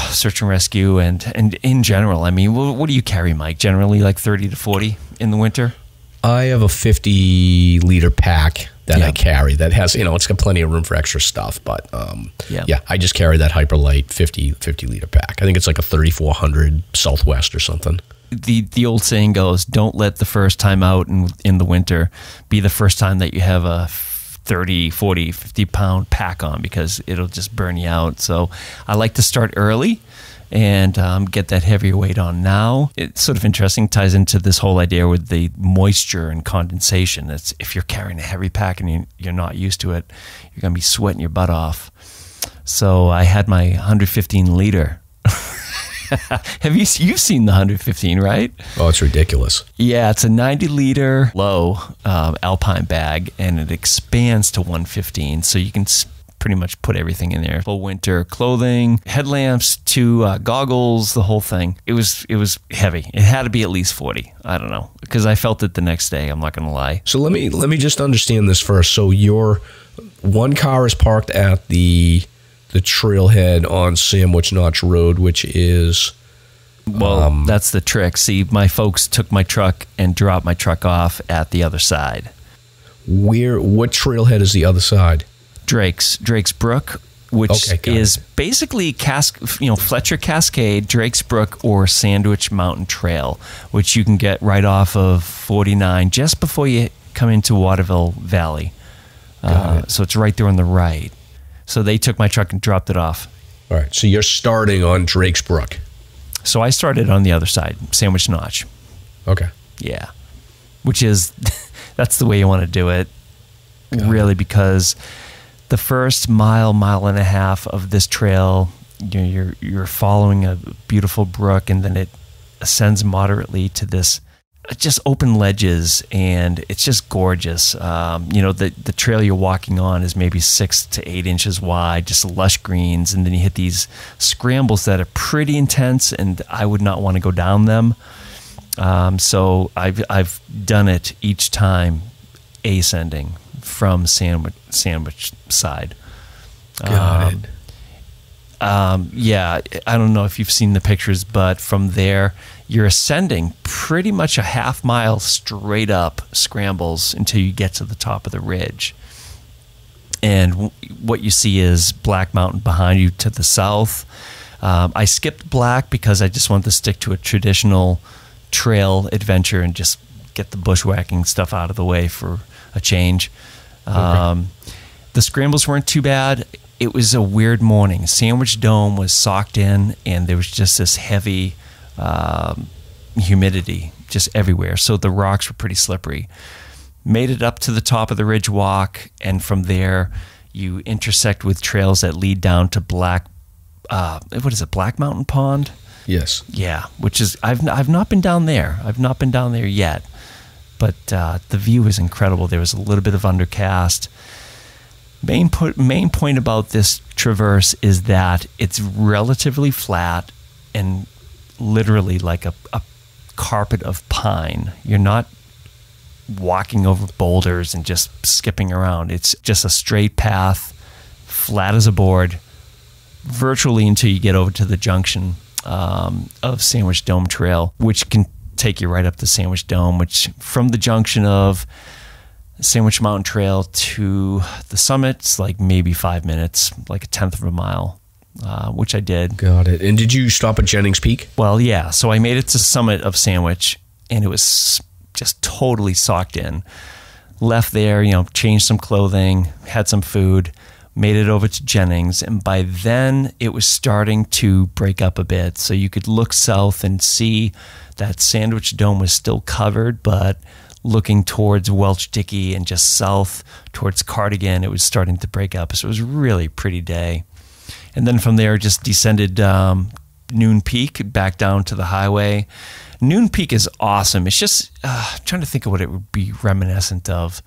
search and rescue and in general. I mean, what do you carry, Mike? Generally like 30 to 40 in the winter? I have a 50-liter pack that I carry that has, it's got plenty of room for extra stuff. But I just carry that Hyperlight 50-liter pack. I think it's like a 3400 Southwest or something. The old saying goes, don't let the first time out in the winter be the first time that you have a 30, 40, 50-pound pack on, because it'll just burn you out. So I like to start early and get that heavier weight on now. It's sort of interesting, ties into this whole idea with the moisture and condensation. It's, if you're carrying a heavy pack and you're not used to it, you're going to be sweating your butt off. So I had my 115-liter. You've seen the 115, right? Oh, it's ridiculous. Yeah, it's a 90-liter low Alpine bag, and it expands to 115, so you can pretty much put everything in there. Full winter clothing, headlamps, 2 goggles, the whole thing. It was heavy. It had to be at least 40. I don't know, because I felt it the next day. I'm not going to lie. So let me just understand this first. So your one car is parked at the trailhead on Sandwich Notch Road, which is... Well, that's the trick. See, my folks took my truck and dropped my truck off at the other side. What trailhead is the other side? Drake's Brook, which is basically Fletcher Cascade, Drake's Brook, or Sandwich Mountain Trail, which you can get right off of 49 just before you come into Waterville Valley. So it's right there on the right. So they took my truck and dropped it off. All right. So you're starting on Drake's Brook. So I started on the other side, Sandwich Notch. Okay. Yeah. Which is, that's the way you want to do it, really, because the first mile and a half of this trail, you're following a beautiful brook, and then it ascends moderately to this just open ledges, and it's just gorgeous. The trail you're walking on is maybe 6 to 8 inches wide, just lush greens, and then you hit these scrambles that are pretty intense, and I would not want to go down them. So I've done it each time ascending from sandwich side. Got it. Yeah, I don't know if you've seen the pictures, but from there, you're ascending pretty much a half mile straight up scrambles until you get to the top of the ridge. And what you see is Black Mountain behind you to the south. I skipped Black because I just wanted to stick to a traditional trail adventure and just get the bushwhacking stuff out of the way for a change. The scrambles weren't too bad. It was a weird morning. Sandwich Dome was socked in, and there was just this heavy humidity just everywhere. So the rocks were pretty slippery. Made it up to the top of the ridge walk, and from there you intersect with trails that lead down to Black Mountain Pond? Yes. Yeah, which is, I've not been down there. I've not been down there yet. But the view is incredible. There was a little bit of undercast. Main point about this traverse is that it's relatively flat and literally like a carpet of pine. You're not walking over boulders and just skipping around. It's just a straight path, flat as a board, virtually until you get over to the junction of Sandwich Dome Trail, which take you right up to Sandwich Dome, which from the junction of Sandwich Mountain Trail to the summit, it's like maybe 5 minutes, like a tenth of a mile, which I did. Got it. And did you stop at Jennings Peak? Well, yeah. So I made it to summit of Sandwich, and it was just totally socked in. Left there, changed some clothing, had some food, made it over to Jennings, and by then it was starting to break up a bit. So you could look south and see that Sandwich Dome was still covered, but looking towards Welch Dickey and just south towards Cardigan, it was starting to break up. So it was a really pretty day. And then from there, just descended Noon Peak back down to the highway. Noon Peak is awesome. It's just trying to think of what it would be reminiscent of.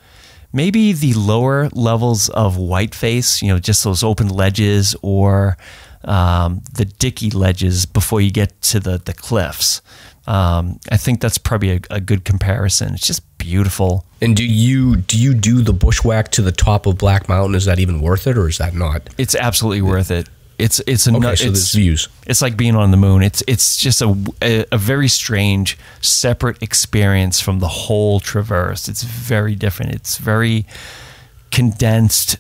Maybe the lower levels of Whiteface, just those open ledges, or the Dickey ledges before you get to the cliffs. I think that's probably a good comparison. It's just beautiful. And do you do the bushwhack to the top of Black Mountain? Is that even worth it, or is that not? It's absolutely worth it. It's there's views. It's like being on the moon. It's just a very strange, separate experience from the whole traverse. It's very different. It's very condensed,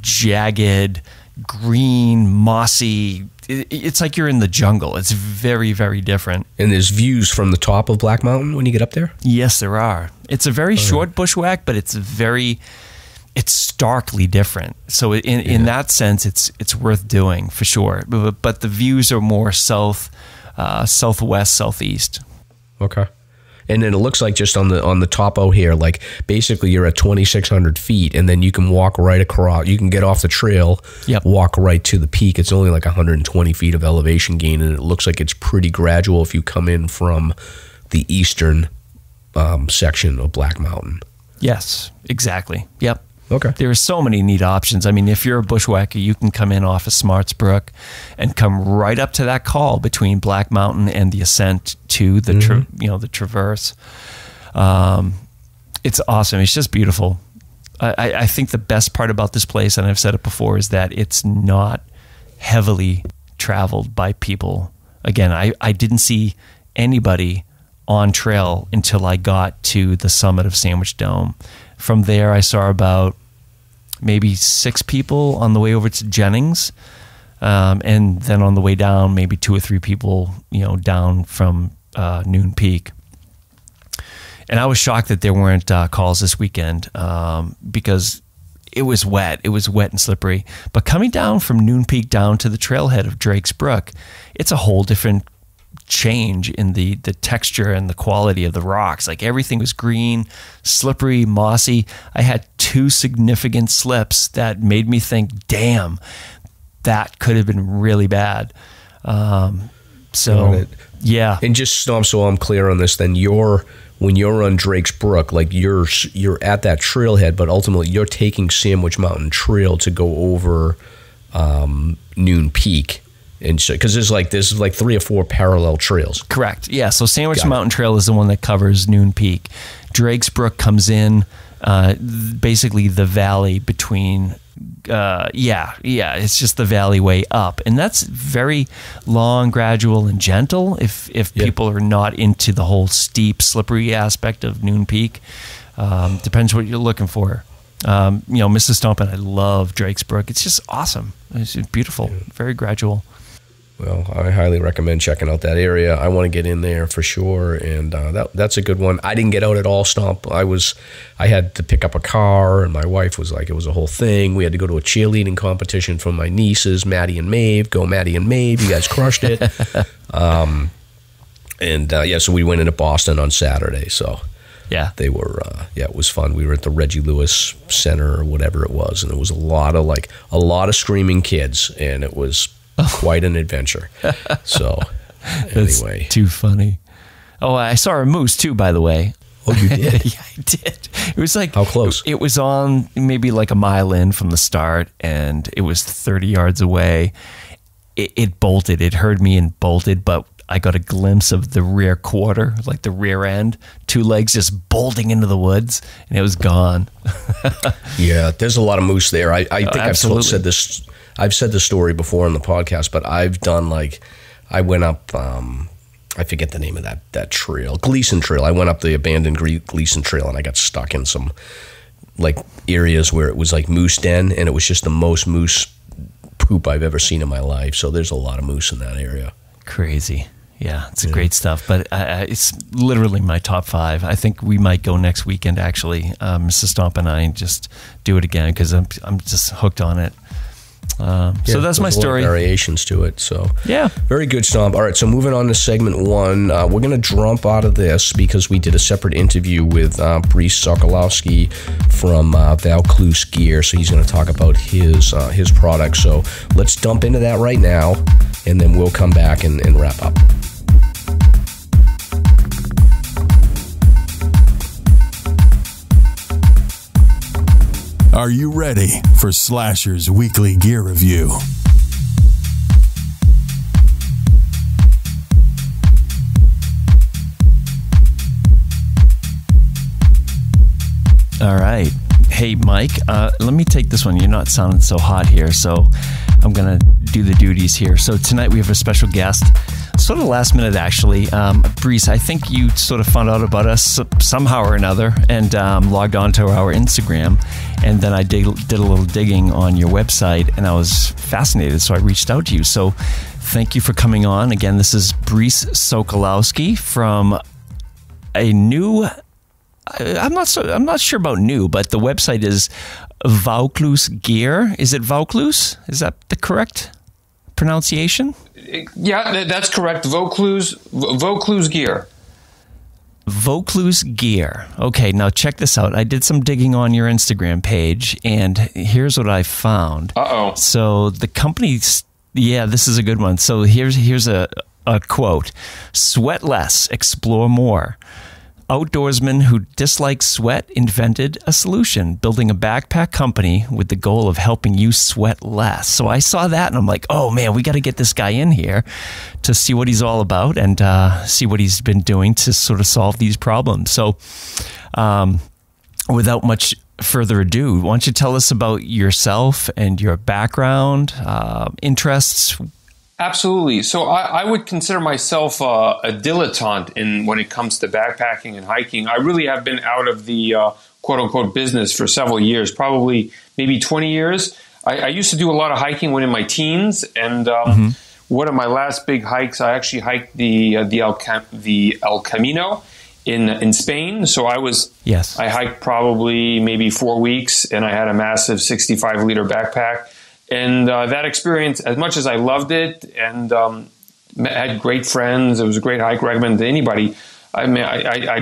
jagged, green, mossy. It's like you're in the jungle. It's very, very different. And there's views from the top of Black Mountain when you get up there? Yes, there are. It's a very short bushwhack, but it's starkly different. So in that sense, it's worth doing for sure. But the views are more south, southwest, southeast. Okay. And then it looks like just on the topo here, like basically you're at 2,600 feet, and then you can walk right across. You can get off the trail, walk right to the peak. It's only like 120 feet of elevation gain, and it looks like it's pretty gradual if you come in from the eastern section of Black Mountain. Yes, exactly. Yep. Okay. There are so many neat options. I mean, if you're a bushwhacker, you can come in off of Smarts Brook and come right up to that call between Black Mountain and the ascent to the the Traverse. It's awesome. It's just beautiful. I think the best part about this place, and I've said it before, is that it's not heavily traveled by people. Again, I didn't see anybody on trail until I got to the summit of Sandwich Dome. From there, I saw about maybe 6 people on the way over to Jennings, and then on the way down, maybe 2 or 3 people, down from Noon Peak. And I was shocked that there weren't calls this weekend because it was wet. It was wet and slippery. But coming down from Noon Peak down to the trailhead of Drake's Brook, it's a whole different change in the texture and the quality of the rocks. Like everything was green, slippery, mossy. I had 2 significant slips that made me think, damn, that could have been really bad. So yeah. And just so I'm clear on this, then when you're on Drake's Brook, like you're at that trailhead, but ultimately you're taking Sandwich Mountain Trail to go over Noon Peak. And so, because there's like 3 or 4 parallel trails. Correct. Yeah. So Sandwich Mountain Trail is the one that covers Noon Peak. Drake's Brook comes in basically the valley between. It's just the valley way up, and that's very long, gradual, and gentle. If people are not into the whole steep, slippery aspect of Noon Peak, depends what you're looking for. Mrs. Stomp and I love Drake's Brook. It's just awesome. It's beautiful. Very gradual. Well, I highly recommend checking out that area. I want to get in there for sure, and that's a good one. I didn't get out at all, Stomp. I had to pick up a car, and my wife was like, it was a whole thing. We had to go to a cheerleading competition from my nieces, Maddie and Maeve. Go Maddie and Maeve. You guys crushed it. So we went into Boston on Saturday, so yeah, they were, it was fun. We were at the Reggie Lewis Center or whatever it was, and there was a lot of screaming kids, and it was quite an adventure. So anyway. That's too funny. Oh, I saw a moose too, by the way. Oh, you did? Yeah, I did. It was like, how close? It was on maybe like a mile in from the start, and it was 30 yards away. It bolted. It heard me and bolted, but I got a glimpse of the rear quarter, like the rear end, 2 legs just bolting into the woods, and it was gone. Yeah, there's a lot of moose there. I think absolutely. I've said this story before on the podcast, but I've done I went up I forget the name of that trail, Gleason Trail. I went up the abandoned Gleason Trail, and I got stuck in some like areas where it was like moose den, and it was just the most moose poop I've ever seen in my life. So there's a lot of moose in that area. Crazy. Yeah, it's great stuff. But it's literally my top 5. I think we might go next weekend, actually, Mrs. Stomp and I, and just do it again because I'm just hooked on it. So that's my story. Variations to it. So yeah, very good, Stomp. All right, so moving on to segment 1, we're going to jump out of this because we did a separate interview with Brice Sokolowski from Vaucluse Gear. So he's going to talk about his product. So let's dump into that right now, and then we'll come back and wrap up. Are you ready for SLASR's weekly gear review? All right. Hey, Mike, let me take this one. You're not sounding so hot here, so I'm going to do the duties here. So tonight we have a special guest, sort of last minute, actually. Brice, I think you sort of found out about us somehow or another and logged on to our Instagram. And then I did a little digging on your website, and I was fascinated, so I reached out to you. So thank you for coming on. Again, this is Brice Sokolowski from a new... I'm not sure about new, but the website is Vaucluse Gear. Is it Vaucluse? Is that the correct pronunciation? Yeah, that's correct. Vaucluse Gear. Vaucluse Gear. Okay, now check this out. I did some digging on your Instagram page, and here's what I found. Uh-oh. So the company's... Yeah, this is a good one. So here's a quote. Sweat less, explore more. Outdoorsman who dislikes sweat invented a solution, building a backpack company with the goal of helping you sweat less. So I saw that and I'm like, oh man, we got to get this guy in here to see what he's all about and see what he's been doing to sort of solve these problems. So without much further ado, why don't you tell us about yourself and your background, interests? Absolutely. So I would consider myself a dilettante when it comes to backpacking and hiking. I really have been out of the quote-unquote business for several years, probably maybe 20 years. I used to do a lot of hiking when in my teens, and one of my last big hikes, I actually hiked the El Camino in Spain. So I hiked probably maybe 4 weeks, and I had a massive 65-liter backpack. And that experience, as much as I loved it and had great friends, it was a great hike, recommend to anybody. I mean, I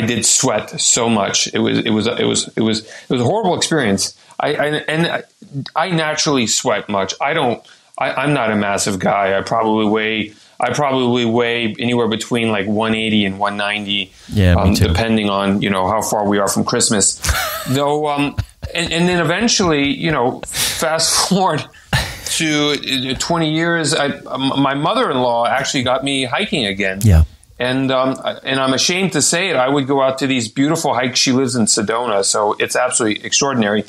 did sweat so much. It was a horrible experience. I naturally sweat much. I'm not a massive guy. I probably weigh anywhere between like 180 and 190, me too. Depending on how far we are from Christmas. Though. And then eventually, fast forward to 20 years, my mother-in-law actually got me hiking again. Yeah. And I'm ashamed to say it. I would go out to these beautiful hikes. She lives in Sedona, so it's absolutely extraordinary.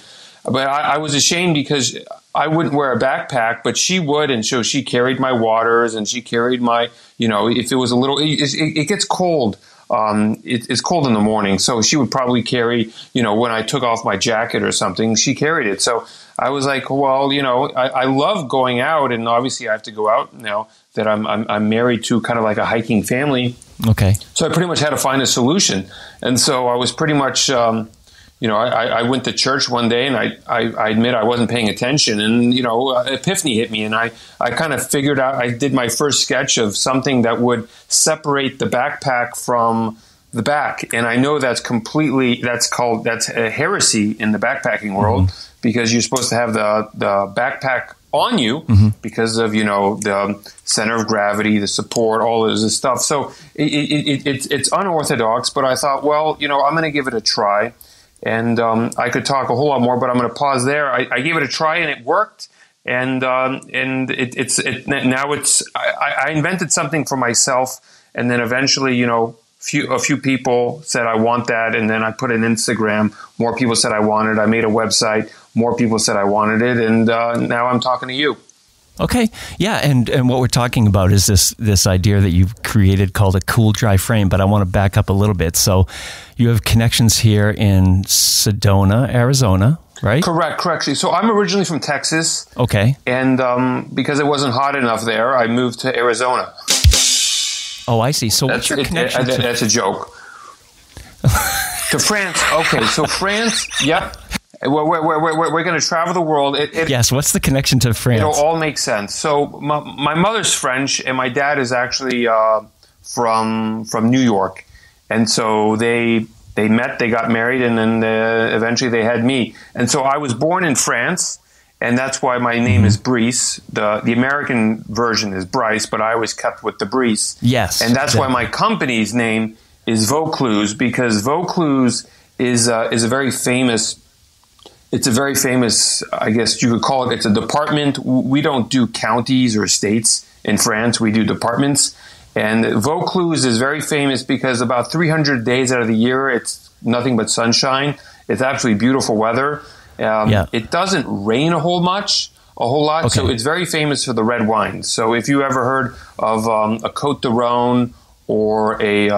But I was ashamed because I wouldn't wear a backpack, but she would. And so she carried my waters and she carried my, if it was a little, it gets cold. It's cold in the morning, so she would probably carry, when I took off my jacket or something, she carried it. So I was like, well, I love going out, and obviously I have to go out now that I'm married to kind of like a hiking family. Okay. So I pretty much had to find a solution, and so I was pretty much, I went to church one day, and I admit I wasn't paying attention, and epiphany hit me, and I kind of figured out. I did my first sketch of something that would separate the backpack from the back, and I know that's a heresy in the backpacking world because you're supposed to have the backpack on you because of the center of gravity, the support, all of this stuff. So it's unorthodox, but I thought, well, I'm going to give it a try. And I could talk a whole lot more, but I'm going to pause there. I gave it a try, and it worked. And I invented something for myself, and then eventually, a few people said I want that, and then I put it on Instagram. More people said I wanted it. I made a website. More people said I wanted it, and now I'm talking to you. Okay. Yeah. And what we're talking about is this idea that you've created called a cool, dry frame. But I want to back up a little bit. So you have connections here in Sedona, Arizona, right? Correct. So I'm originally from Texas. Okay. And because it wasn't hot enough there, I moved to Arizona. Oh, I see. So what's your connection to... That's a joke. To France. Okay, so France, yep. We're going to travel the world. Yes, what's the connection to France? It'll all make sense. So my mother's French, and my dad is actually from New York. And so they met, they got married, and then eventually they had me. And so I was born in France, and that's why my name is Brice. The American version is Brice, but I always kept with the Brice. Yes. And that's why my company's name is Vaucluse, because Vaucluse is a very famous... It's a very famous, I guess you could call it, it's a department. We don't do counties or states in France. We do departments. And Vaucluse is very famous because about 300 days out of the year, it's nothing but sunshine. It's absolutely beautiful weather. It doesn't rain a whole lot. Okay. So it's very famous for the red wines. So if you ever heard of a Côte de Rhône or a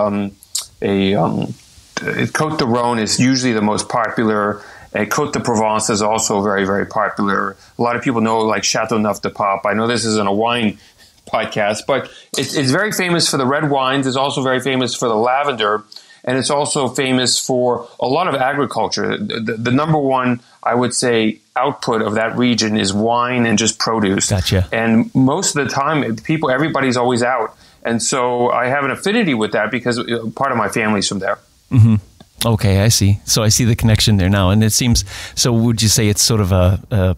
Côte de Rhône is usually the most popular. Côte de Provence is also very, very popular. A lot of people know like Châteauneuf-du-Pape. I know this isn't a wine podcast, but it's very famous for the red wines. It's also very famous for the lavender, and it's also famous for a lot of agriculture. The number one, I would say, output of that region is wine and just produce. Gotcha. And most of the time, everybody's always out. And so I have an affinity with that because part of my family's from there. Mm-hmm. Okay, I see. So I see the connection there now. And it seems, so would you say it's sort of a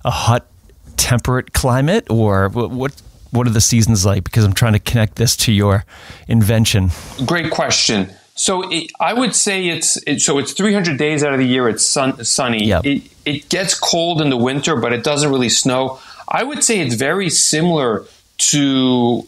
hot, temperate climate, or what are the seasons like? Because I'm trying to connect this to your invention. Great question. So I would say it's 300 days out of the year it's sunny. Yep. It gets cold in the winter, but it doesn't really snow. I would say it's very similar to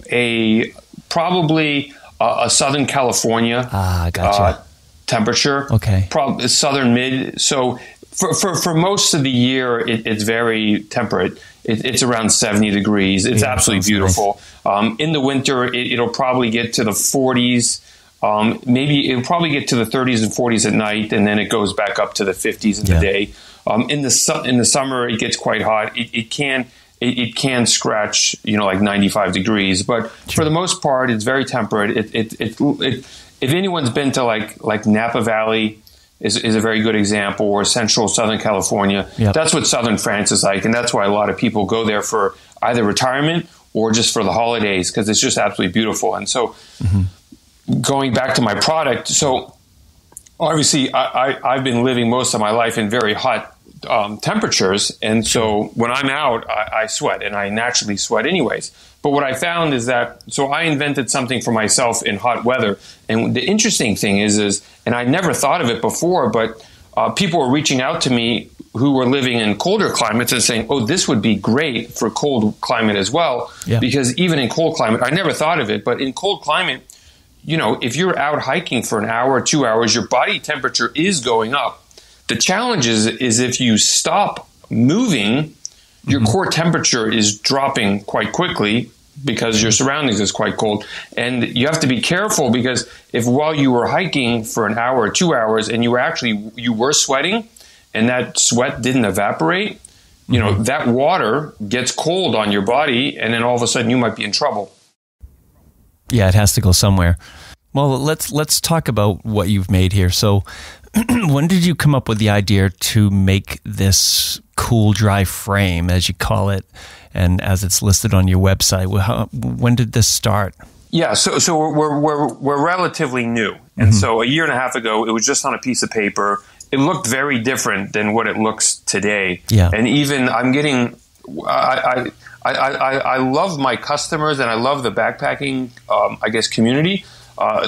probably a Southern California. Gotcha. Temperature. Okay. Probably southern mid. So for most of the year, it's very temperate. It's around 70 degrees. It's absolutely beautiful. Nice. In the winter, it'll probably get to the 40s. Maybe it'll probably get to the 30s and 40s at night, and then it goes back up to the 50s in the day. In the summer, it gets quite hot. It can scratch, like 95 degrees, but for the most part, it's very temperate. If anyone's been to like Napa Valley is a very good example, or central Southern California, that's what Southern France is like. And that's why a lot of people go there for either retirement or just for the holidays, because it's just absolutely beautiful. And so going back to my product, so obviously I've been living most of my life in very hot temperatures. And so when I'm out, I sweat, and I naturally sweat anyways. But what I found is that, so I invented something for myself in hot weather. And the interesting thing is, and I never thought of it before, but people were reaching out to me who were living in colder climates and saying, oh, this would be great for cold climate as well. Yeah. Because even in cold climate, I never thought of it, but in cold climate, if you're out hiking for an hour or 2 hours, your body temperature is going up. The challenge is if you stop moving, your core temperature is dropping quite quickly because your surroundings is quite cold. And you have to be careful, because if while you were hiking for an hour or 2 hours and you were sweating and that sweat didn't evaporate, that water gets cold on your body, and then all of a sudden you might be in trouble. Yeah, it has to go somewhere. Well, let's talk about what you've made here. So when did you come up with the idea to make this cool, dry frame, as you call it, and as it's listed on your website? When did this start? Yeah, so we're relatively new. And so a year and a half ago, it was just on a piece of paper. It looked very different than what it looks today. Yeah. And even I'm getting... I love my customers, and I love the backpacking, community.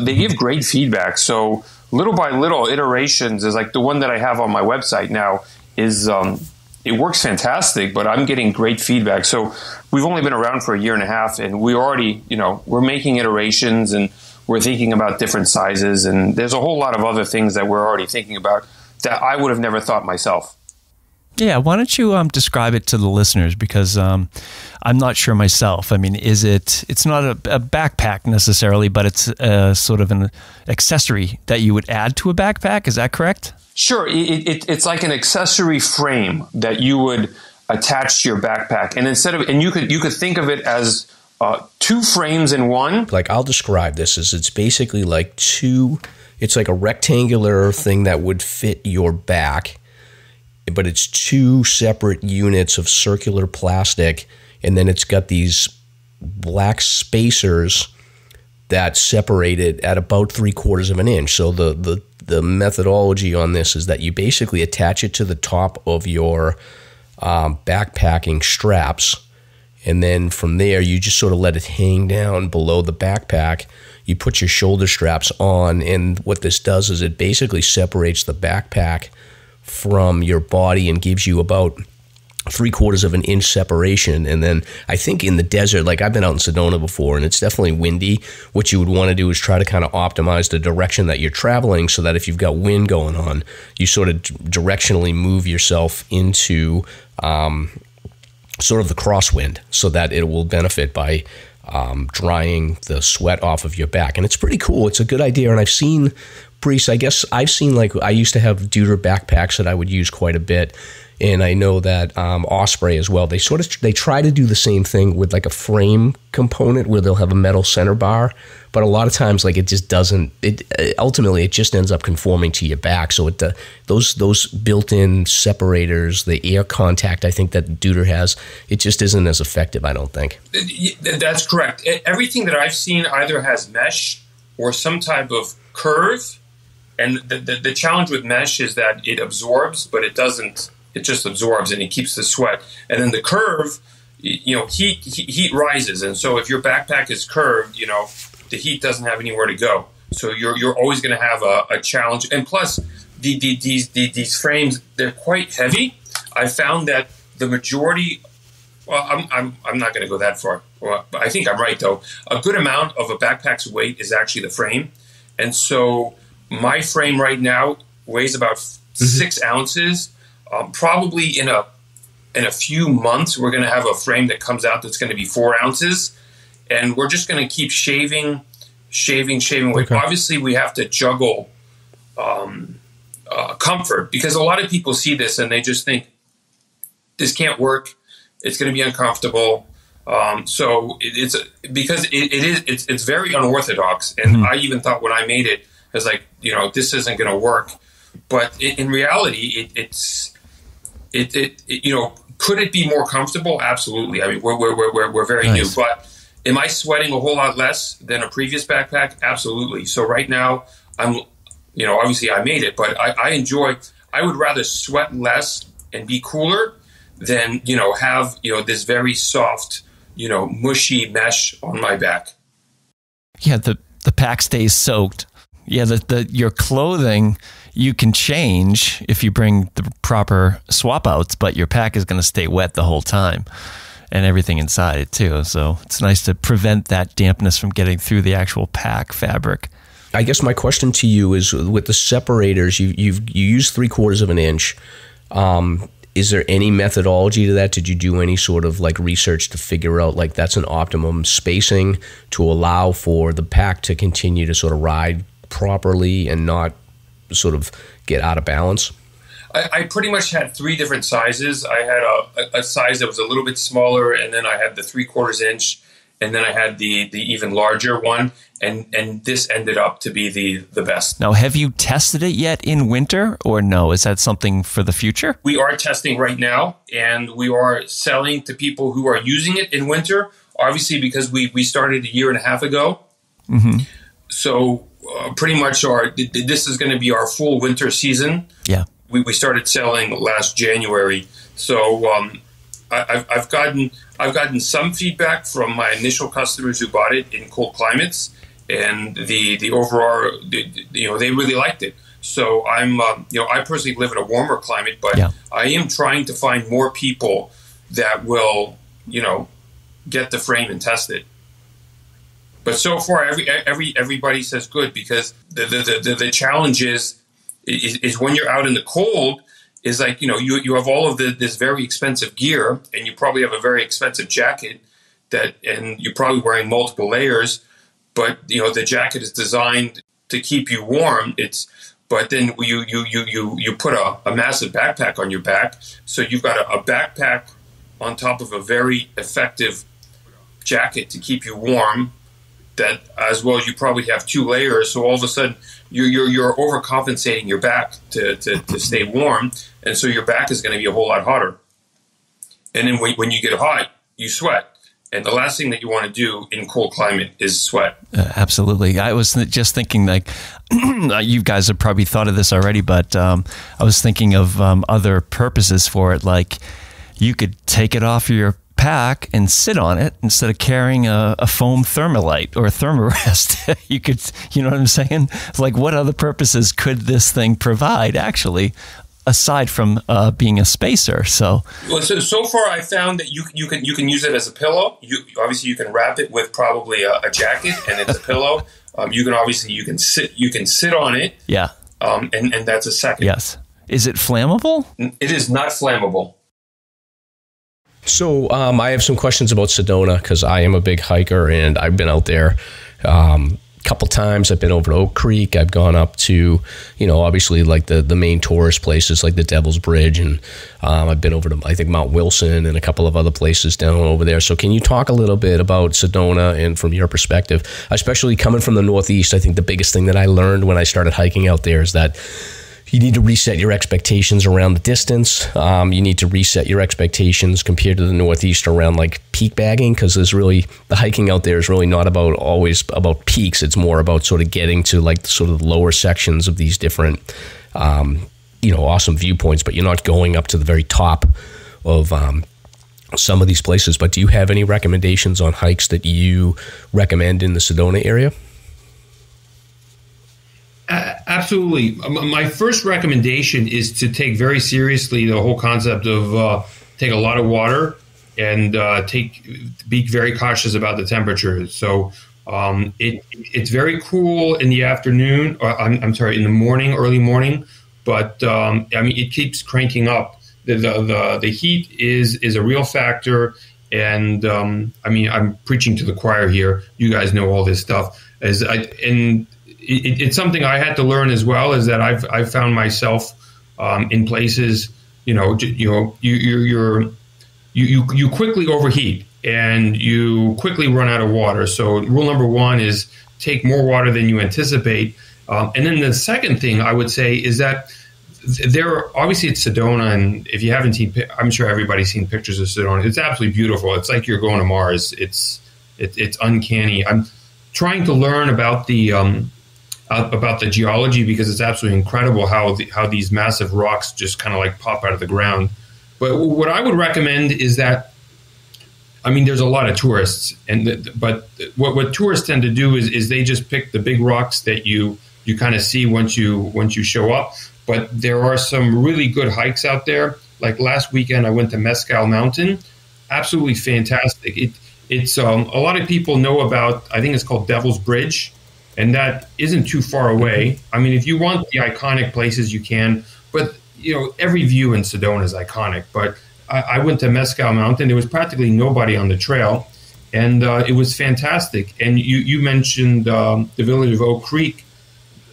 They give great feedback. So little by little iterations is like the one that I have on my website now is, it works fantastic, but I'm getting great feedback. So we've only been around for a year and a half, and we already, we're making iterations, and we're thinking about different sizes. And there's a whole lot of other things that we're already thinking about that I would have never thought myself. Yeah, why don't you describe it to the listeners, because I'm not sure myself. I mean, it's not a backpack necessarily, but it's sort of an accessory that you would add to a backpack. Is that correct? Sure. It's like an accessory frame that you would attach to your backpack. And you could think of it as two frames in one. Like, I'll describe this as it's basically like it's like a rectangular thing that would fit your back, but it's two separate units of circular plastic, and then it's got these black spacers that separate it at about 3/4 of an inch. So the methodology on this is that you basically attach it to the top of your backpacking straps, and then from there you just sort of let it hang down below the backpack. You put your shoulder straps on, and what this does is it basically separates the backpack from your body and gives you about 3/4 of an inch separation. And then I think in the desert, like I've been out in Sedona before, and it's definitely windy. What you would want to do is try to kind of optimize the direction that you're traveling, so that if you've got wind going on, you sort of directionally move yourself into sort of the crosswind, so that it will benefit by drying the sweat off of your back. And it's pretty cool. It's a good idea. And I've seen, Brice, I guess I've seen, like, I used to have Deuter backpacks that I would use quite a bit. And I know that Osprey as well, they try to do the same thing with like a frame component where they'll have a metal center bar, but a lot of times, like, it just doesn't, ultimately it just ends up conforming to your back. So those built-in separators, the air contact I think that Deuter has, it just isn't as effective, I don't think. That's correct. Everything that I've seen either has mesh or some type of curve, and the challenge with mesh is that it absorbs, but it doesn't. It just absorbs and it keeps the sweat. And then the curve, heat rises. And so if your backpack is curved, the heat doesn't have anywhere to go. So you're always going to have a challenge. And plus, these frames, they're quite heavy. I found that the majority, well, I'm not going to go that far. Well, I think I'm right, though. A good amount of a backpack's weight is actually the frame. And so my frame right now weighs about 6 ounces. Probably in a few months, we're going to have a frame that comes out that's going to be 4 ounces, and we're just going to keep shaving weight. Okay. Obviously, we have to juggle comfort, because a lot of people see this and they just think this can't work. It's going to be uncomfortable. So it's very unorthodox, and I even thought when I made it, I was like, this isn't going to work. But in reality, could it be more comfortable? Absolutely. I mean, we're very new. But am I sweating a whole lot less than a previous backpack? Absolutely. So right now, obviously I made it, but I would rather sweat less and be cooler than, have, this very soft, mushy mesh on my back. Yeah, the pack stays soaked. Yeah, your clothing you can change if you bring the proper swap outs, but your pack is going to stay wet the whole time, and everything inside it too. So it's nice to prevent that dampness from getting through the actual pack fabric. I guess my question to you is, with the separators, you use 3/4 of an inch. Is there any methodology to that? Did you do any sort of like research to figure out like that's an optimum spacing to allow for the pack to continue to sort of ride properly and not sort of get out of balance? I pretty much had 3 different sizes. I had a size that was a little bit smaller, and then I had the 3/4 inch, and then I had the even larger one, and this ended up to be the best. Now, have you tested it yet in winter, or no? Is that something for the future? We are testing right now, and we are selling to people who are using it in winter, obviously because we started 1.5 years ago. Mm-hmm. So pretty much this is going to be our full winter season. Yeah, we started selling last January. So I've gotten some feedback from my initial customers who bought it in cold climates, and the overall they really liked it. So I personally live in a warmer climate, but I am trying to find more people that will get the frame and test it. But so far, everybody says good, because the challenge is when you're out in the cold, is like, you have all of this very expensive gear, and you probably have a very expensive jacket and you're probably wearing multiple layers, but the jacket is designed to keep you warm. But then you put a massive backpack on your back, so you've got a backpack on top of a very effective jacket to keep you warm. That as well, you probably have 2 layers, so all of a sudden you're overcompensating your back to stay warm, and so your back is going to be a whole lot hotter. And then when you get hot, you sweat. And the last thing that you want to do in cold climate is sweat. Absolutely. I was just thinking, like, you guys have probably thought of this already, but I was thinking of other purposes for it. Like, you could take it off your pack and sit on it instead of carrying a foam thermalite or a thermarest. You could, you know what I'm saying? Like, what other purposes could this thing provide, actually, aside from being a spacer? So far I found that you can use it as a pillow. Obviously you can wrap it with probably a jacket, and it's a pillow. You can sit on it. Yeah. And that's a second. Yes. Is it flammable? It is not flammable. So I have some questions about Sedona, because I am a big hiker, and I've been out there couple times. I've been over to Oak Creek. I've gone up to, obviously like the main tourist places like the Devil's Bridge, and I've been over to, I think, Mount Wilson and a couple of other places down over there. So can you talk a little bit about Sedona, and from your perspective, especially coming from the Northeast? I think the biggest thing that I learned when I started hiking out there is that you need to reset your expectations around the distance. You need to reset your expectations compared to the Northeast around like peak bagging, because the hiking out there is really not always about peaks. It's more about sort of getting to like sort of the lower sections of these different, awesome viewpoints, but you're not going up to the very top of some of these places. But do you have any recommendations on hikes that you recommend in the Sedona area? Absolutely. My first recommendation is to take very seriously the whole concept of take a lot of water and be very cautious about the temperature. So it's very cool in the afternoon. I'm sorry, in the morning, early morning. But it keeps cranking up. The heat is a real factor. And I'm preaching to the choir here. You guys know all this stuff. It's something I had to learn as well, is that I've found myself in places, you quickly overheat and you quickly run out of water. So rule number 1 is take more water than you anticipate. And then the second thing I would say is that obviously it's Sedona, and if you haven't seen, I'm sure everybody's seen pictures of Sedona. It's absolutely beautiful. It's like you're going to Mars. It's uncanny. I'm trying to learn about the geology, because it's absolutely incredible how these massive rocks just kind of like pop out of the ground. But what I would recommend is that, there's a lot of tourists, but what tourists tend to do is they just pick the big rocks that you kind of see once you show up. But there are some really good hikes out there. Like last weekend, I went to Mescal Mountain. Absolutely fantastic. It's a lot of people know about, I think it's called Devil's Bridge. And that isn't too far away. If you want the iconic places, you can. But, every view in Sedona is iconic. But I went to Mescal Mountain. There was practically nobody on the trail. And it was fantastic. And you mentioned the village of Oak Creek.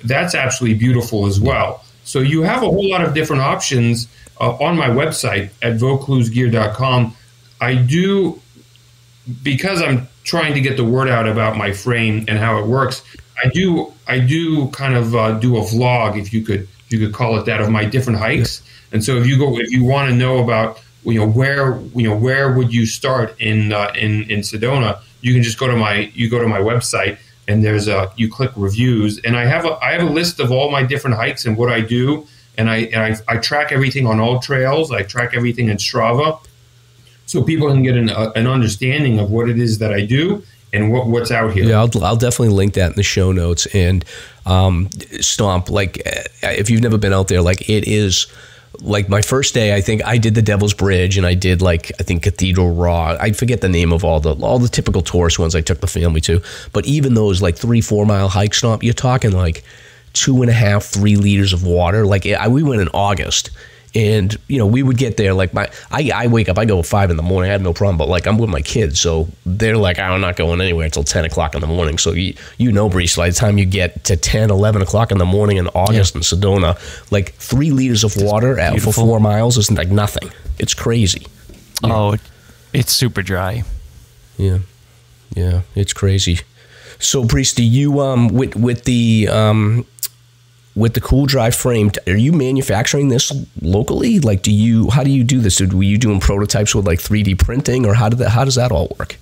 That's absolutely beautiful as well. So you have a whole lot of different options on my website at vauclusegear.com. I do, because I'm trying to get the word out about my frame and how it works, I do kind of do a vlog, if you could call it that, of my different hikes. And so if you want to know about where would you start in Sedona, you can just go to my website, and you click reviews, and I have a list of all my different hikes and what I do, and I track everything on all trails. I track everything in Strava, so people can get an understanding of what it is that I do and what's out here. Yeah, I'll definitely link that in the show notes. And Stomp, like, if you've never been out there, like, it is, like, my first day, I think I did the Devil's Bridge, and I did, like, I think Cathedral Rock. I forget the name of all the typical tourist ones I took the family to. But even those, like, 3-4 mile hike, Stomp, you're talking like 2.5-3 liters of water. Like, we went in August, And, we would get there, like I wake up, I go at 5 in the morning, I have no problem, but like I'm with my kids, so they're like, I'm not going anywhere until 10 o'clock in the morning. So Brice, by the time you get to 10, 11 o'clock in the morning in August in Sedona, like 3 liters of water for 4 miles is like nothing. It's crazy. Oh, it's super dry. Yeah, it's crazy. So, Brice, do you with the cool dry frame, are you manufacturing this locally? Like, how do you do this? Were you doing prototypes with like 3D printing, or how does that all work?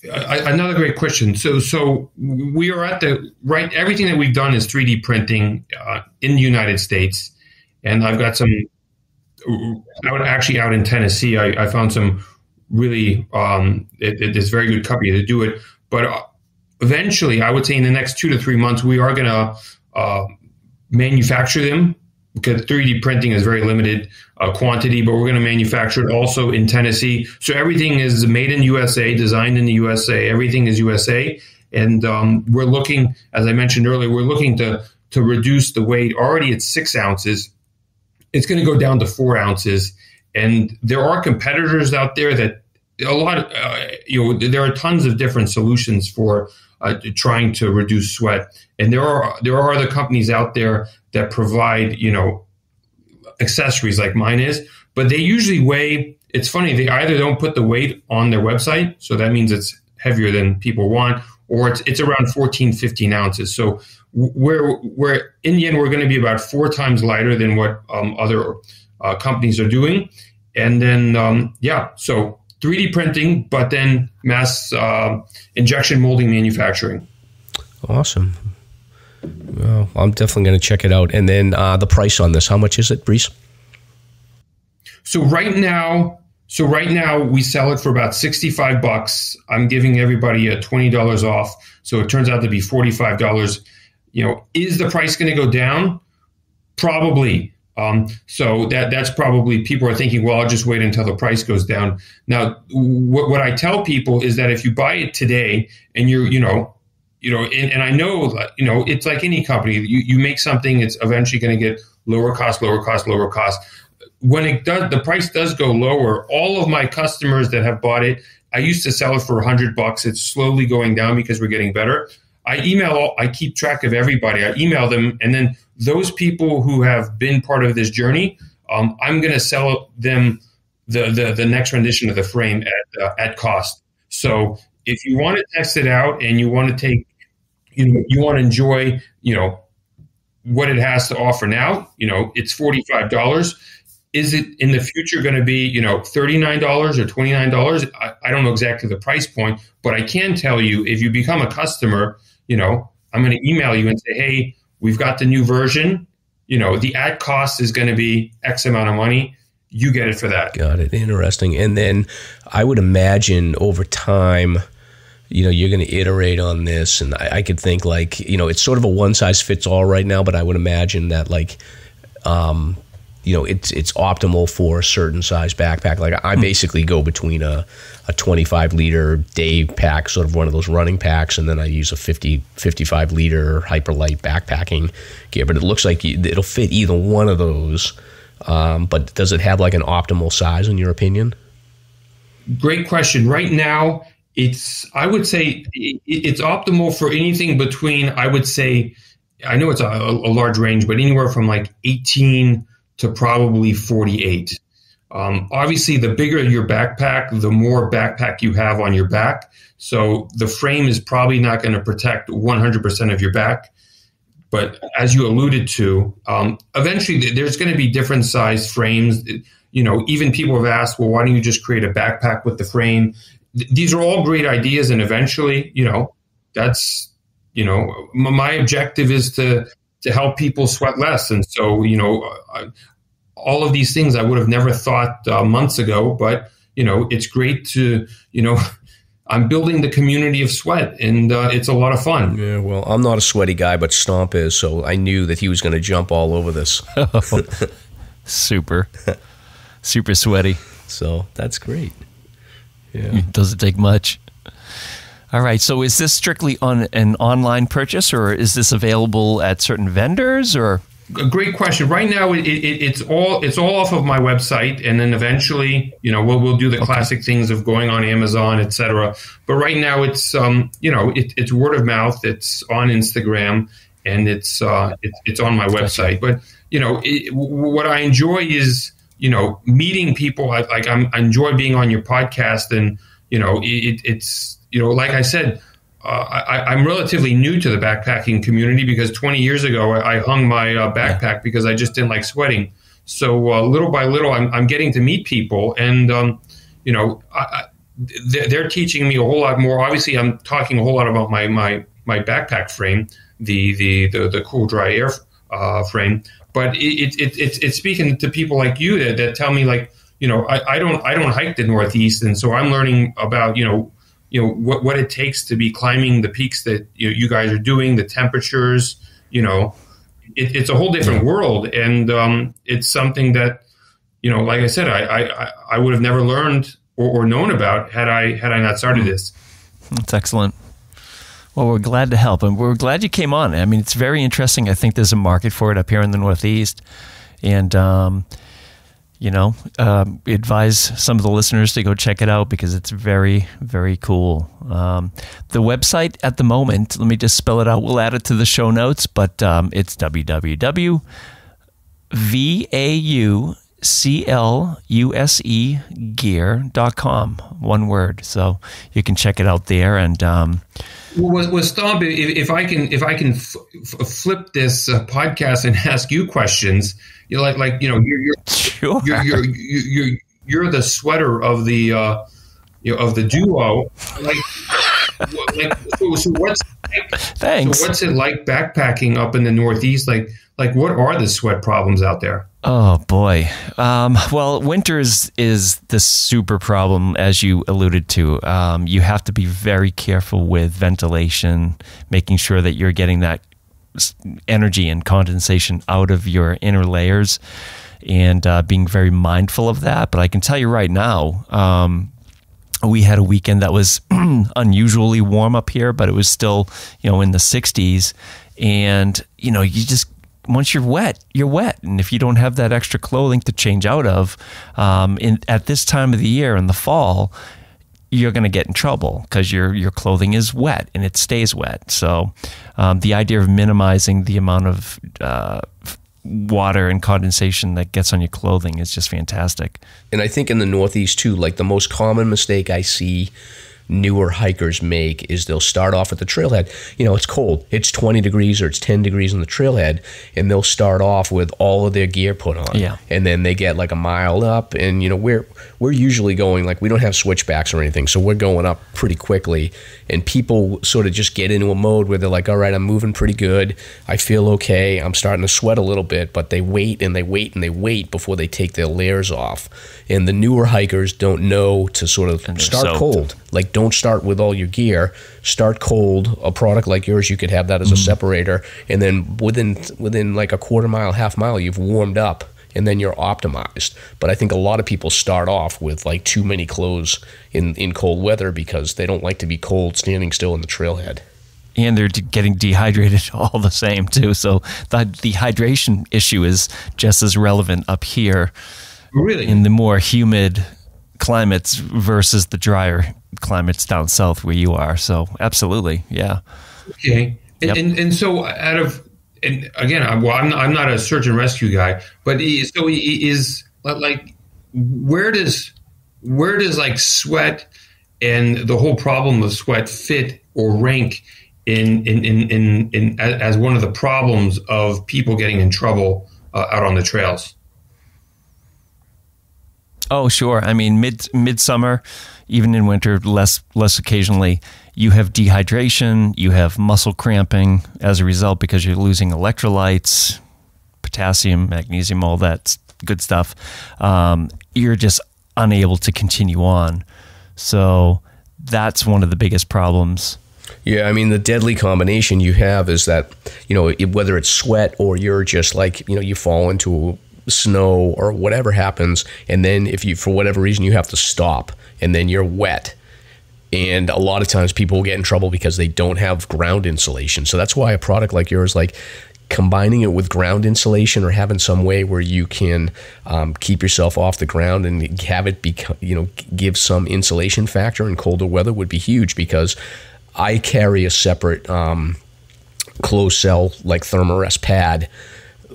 Another great question. So we are at everything that we've done is 3D printing in the United States, and I've got some out in Tennessee. I found some really this very good company to do it, but eventually, I would say in the next 2 to 3 months, we are going to manufacture them, because 3D printing is very limited quantity, but we're going to manufacture it also in Tennessee. So everything is made in USA, designed in the USA. Everything is USA. And we're looking, as I mentioned earlier, we're looking to reduce the weight. Already it's 6 ounces. It's going to go down to 4 ounces. And there are competitors out there that there are tons of different solutions for trying to reduce sweat. And there are other companies out there that provide, accessories like mine is, but they usually weigh, it's funny, they either don't put the weight on their website, so that means it's heavier than people want, or it's around 14, 15 ounces. So we're in the end, we're going to be about 4 times lighter than what other companies are doing. And then, so 3D printing, but then mass injection molding manufacturing. Awesome. Well, I'm definitely going to check it out. And then the price on this, how much is it, Brice? So right now we sell it for about $65. I'm giving everybody a $20 off, so it turns out to be $45. Is the price going to go down? Probably. So that's probably, people are thinking, well, I'll just wait until the price goes down. Now, what I tell people is that if you buy it today and and I know, it's like any company, you make something, it's eventually going to get lower cost. When the price does go lower, all of my customers that have bought it, I used to sell it for $100. It's slowly going down because we're getting better. I keep track of everybody. I email them, and then those people who have been part of this journey, I'm going to sell them the next rendition of the frame at cost. So if you want to test it out and you want to take, you want to enjoy, what it has to offer now, it's $45. Is it in the future going to be, $39 or $29? I don't know exactly the price point, but I can tell you, if you become a customer, I'm going to email you and say, hey, we've got the new version. The ad cost is going to be X amount of money. You get it for that. Got it. Interesting. And then I would imagine over time, you're going to iterate on this. And I could think like, it's sort of a one size fits all right now, but I would imagine that like, it's optimal for a certain size backpack. Like I basically go between a 25 liter day pack, sort of one of those running packs, and then I use a 55 liter hyperlight backpacking gear. But it looks like it'll fit either one of those. But does it have like an optimal size in your opinion? Great question. Right now, I would say it's optimal for anything between, I would say, I know it's a large range, but anywhere from like 18 to probably 48. Obviously, the bigger your backpack, the more backpack you have on your back. So the frame is probably not going to protect 100% of your back. But as you alluded to, eventually there's going to be different size frames. Even people have asked, well, why don't you just create a backpack with the frame? These are all great ideas. And eventually, that's, my objective is to help people sweat less. And so, all of these things I would have never thought months ago, but, it's great to, I'm building the community of sweat, and it's a lot of fun. Yeah, well, I'm not a sweaty guy, but Stomp is, so I knew that he was going to jump all over this. Super sweaty. So that's great. Yeah. It doesn't take much. All right. So is this strictly on an online purchase, or is this available at certain vendors, or? A great question. Right now, it's all off of my website, and then eventually, we'll do the classic things of going on Amazon, etc. But right now, it's it's word of mouth. It's on Instagram, and it's on my website. But what I enjoy is meeting people. I enjoy being on your podcast, and it's like I said. I'm relatively new to the backpacking community because 20 years ago I hung my backpack because I just didn't like sweating. So little by little, I'm getting to meet people, and they're teaching me a whole lot more. Obviously, I'm talking a whole lot about my backpack frame, the cool dry air frame. But it's speaking to people like you that tell me like I don't hike the Northeast, and so I'm learning about what it takes to be climbing the peaks that you guys are doing, the temperatures, it's a whole different world. And it's something that, like I said, I would have never learned or known about had I not started this. That's excellent. Well, we're glad to help, and we're glad you came on. I mean, it's very interesting. I think there's a market for it up here in the Northeast. And, advise some of the listeners to go check it out because it's very, very cool. The website at the moment, let me just spell it out. We'll add it to the show notes, but it's www.vauclusegear.com. One word. So you can check it out there. And was Stomp, if I can flip this podcast and ask you questions, you're sure. You're the sweater of the of the duo. So what's Thanks. So what's it like backpacking up in the Northeast? Like what are the sweat problems out there? Oh boy. Well, winter is the super problem, as you alluded to. You have to be very careful with ventilation, making sure that you're getting that energy and condensation out of your inner layers, and being very mindful of that. But I can tell you right now, we had a weekend that was unusually warm up here, but it was still, in the 60s. And, you just, once you're wet, you're wet. And if you don't have that extra clothing to change out of, at this time of the year in the fall, you're going to get in trouble because your clothing is wet and it stays wet. So the idea of minimizing the amount of water and condensation that gets on your clothing is just fantastic. And I think in the Northeast too, like the most common mistake I see newer hikers make is they'll start off at the trailhead. It's cold. It's 20 degrees or it's 10 degrees on the trailhead, and they'll start off with all of their gear put on. Yeah. And then they get like a mile up, and we're usually going, like, we don't have switchbacks or anything, so we're going up pretty quickly, and people sort of just get into a mode where they're like, all right, I'm moving pretty good. I feel okay. I'm starting to sweat a little bit, but they wait and they wait and they wait before they take their layers off. And the newer hikers don't know to sort of start cold. Like, don't start with all your gear. Start cold. A product like yours, you could have that as a separator, and then within like a quarter mile, half mile, you've warmed up, and then you're optimized. But I think a lot of people start off with like too many clothes in cold weather because they don't like to be cold standing still in the trailhead. And they're getting dehydrated all the same too. So the hydration issue is just as relevant up here. Really? In the more humid climates versus the drier climates down south where you are. So absolutely, yeah. Okay. Yep. And so and again, I'm not a search and rescue guy, but is like, where does like sweat and the whole problem of sweat fit or rank in as one of the problems of people getting in trouble out on the trails? Oh, sure. I mean, midsummer, even in winter, less occasionally, you have dehydration, you have muscle cramping as a result because you're losing electrolytes, potassium, magnesium, all that good stuff. You're just unable to continue on. So that's one of the biggest problems. Yeah, I mean, the deadly combination you have is that, whether it's sweat or you're just like, you fall into snow or whatever happens, and then if you, for whatever reason, you have to stop, and then you're wet. And a lot of times people will get in trouble because they don't have ground insulation. So that's why a product like yours, like, combining it with ground insulation or having some way where you can keep yourself off the ground and have it give some insulation factor in colder weather would be huge, because I carry a separate closed cell like Thermarest pad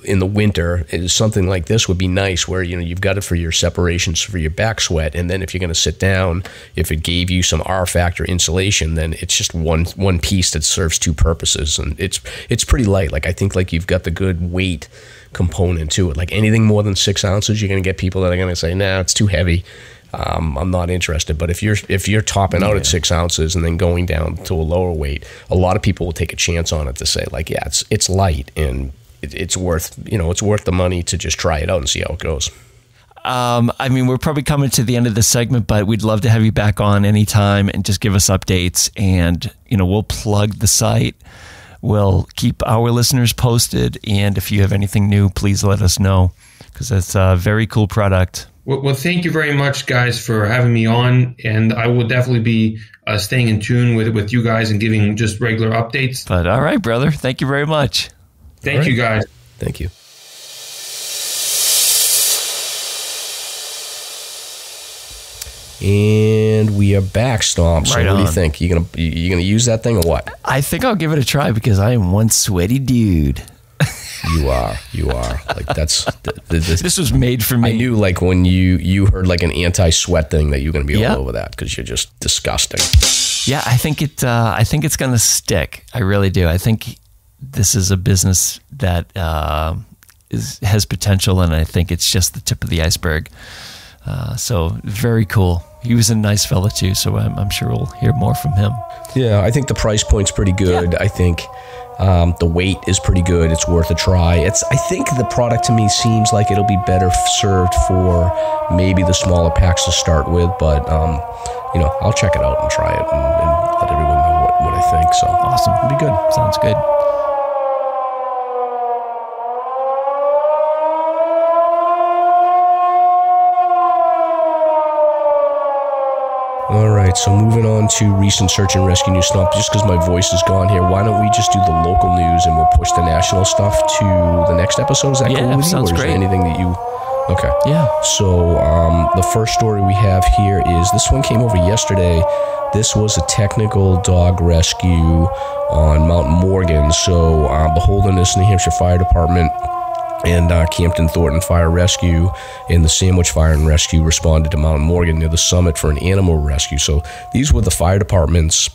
in the winter. Something like this would be nice, where you've got it for your separations for your back sweat, and then if you're going to sit down, if it gave you some R factor insulation, then it's just one piece that serves two purposes, and it's pretty light. Like I think like you've got the good weight component to it. Like anything more than 6 ounces, you're going to get people that are going to say, nah, it's too heavy. I'm not interested. But if you're topping out at 6 ounces and then going down to a lower weight, a lot of people will take a chance on it to say like, yeah, it's light and it's worth the money to just try it out and see how it goes. I mean, we're probably coming to the end of this segment, but we'd love to have you back on anytime and just give us updates, and we'll plug the site. We'll keep our listeners posted, and if you have anything new, please let us know, because it's a very cool product. Well, thank you very much, guys, for having me on, and I will definitely be staying in tune with you guys and giving just regular updates. But all right, brother. Thank you very much. Thank you, guys. Thank you. And we are back, Stomp. So what do you think? You gonna use that thing or what? I think I'll give it a try, because I am one sweaty dude. You are. Like that's this was made for me. I knew like when you heard like an anti-sweat thing that you're going to be all over that, because you're just disgusting. Yeah, I think it's going to stick. I really do. I think this is a business that has potential, and I think it's just the tip of the iceberg. So very cool. He was a nice fella too, so I'm sure we'll hear more from him. Yeah, I think the price point's pretty good. Yeah. I think the weight is pretty good. It's worth a try. I think the product to me seems like it'll be better served for maybe the smaller packs to start with, but I'll check it out and try it and let everyone know what I think. So awesome. It'll be good. Sounds good. All right, so moving on to recent search and rescue news, Stomp. Just because my voice is gone here, why don't we just do the local news and we'll push the national stuff to the next episode? Is that cool with you? Sounds great. Or is there anything that you... Okay. Yeah. So the first story we have here is, this one came over yesterday. This was a technical dog rescue on Mount Morgan. So the Holderness, New Hampshire Fire Department and Campton Thornton Fire Rescue and the Sandwich Fire and Rescue responded to Mount Morgan near the summit for an animal rescue. So these were the fire departments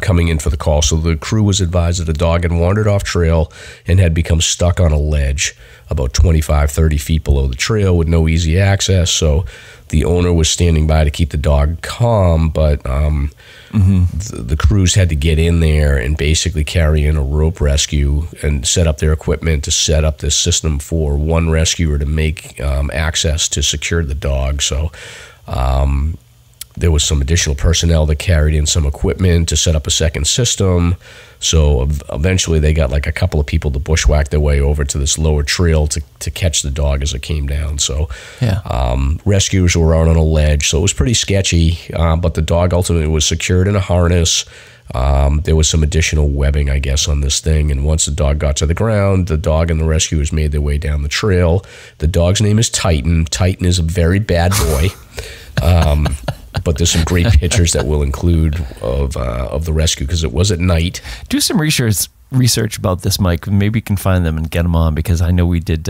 coming in for the call. So the crew was advised that a dog had wandered off trail and had become stuck on a ledge about 25-30 feet below the trail with no easy access. So the owner was standing by to keep the dog calm, but the crews had to get in there and basically carry in a rope rescue and set up their equipment to set up this system for one rescuer to make access to secure the dog. So there was some additional personnel that carried in some equipment to set up a second system. So eventually they got like a couple of people to bushwhack their way over to this lower trail to catch the dog as it came down. So rescuers were out on a ledge, so it was pretty sketchy, but the dog ultimately was secured in a harness. There was some additional webbing, I guess, on this thing, and once the dog got to the ground, the dog and the rescuers made their way down the trail. The dog's name is Titan. Titan is a very bad boy. But there's some great pictures that we'll include of the rescue, because it was at night. Do some research about this, Mike. Maybe you can find them and get them on, because I know we did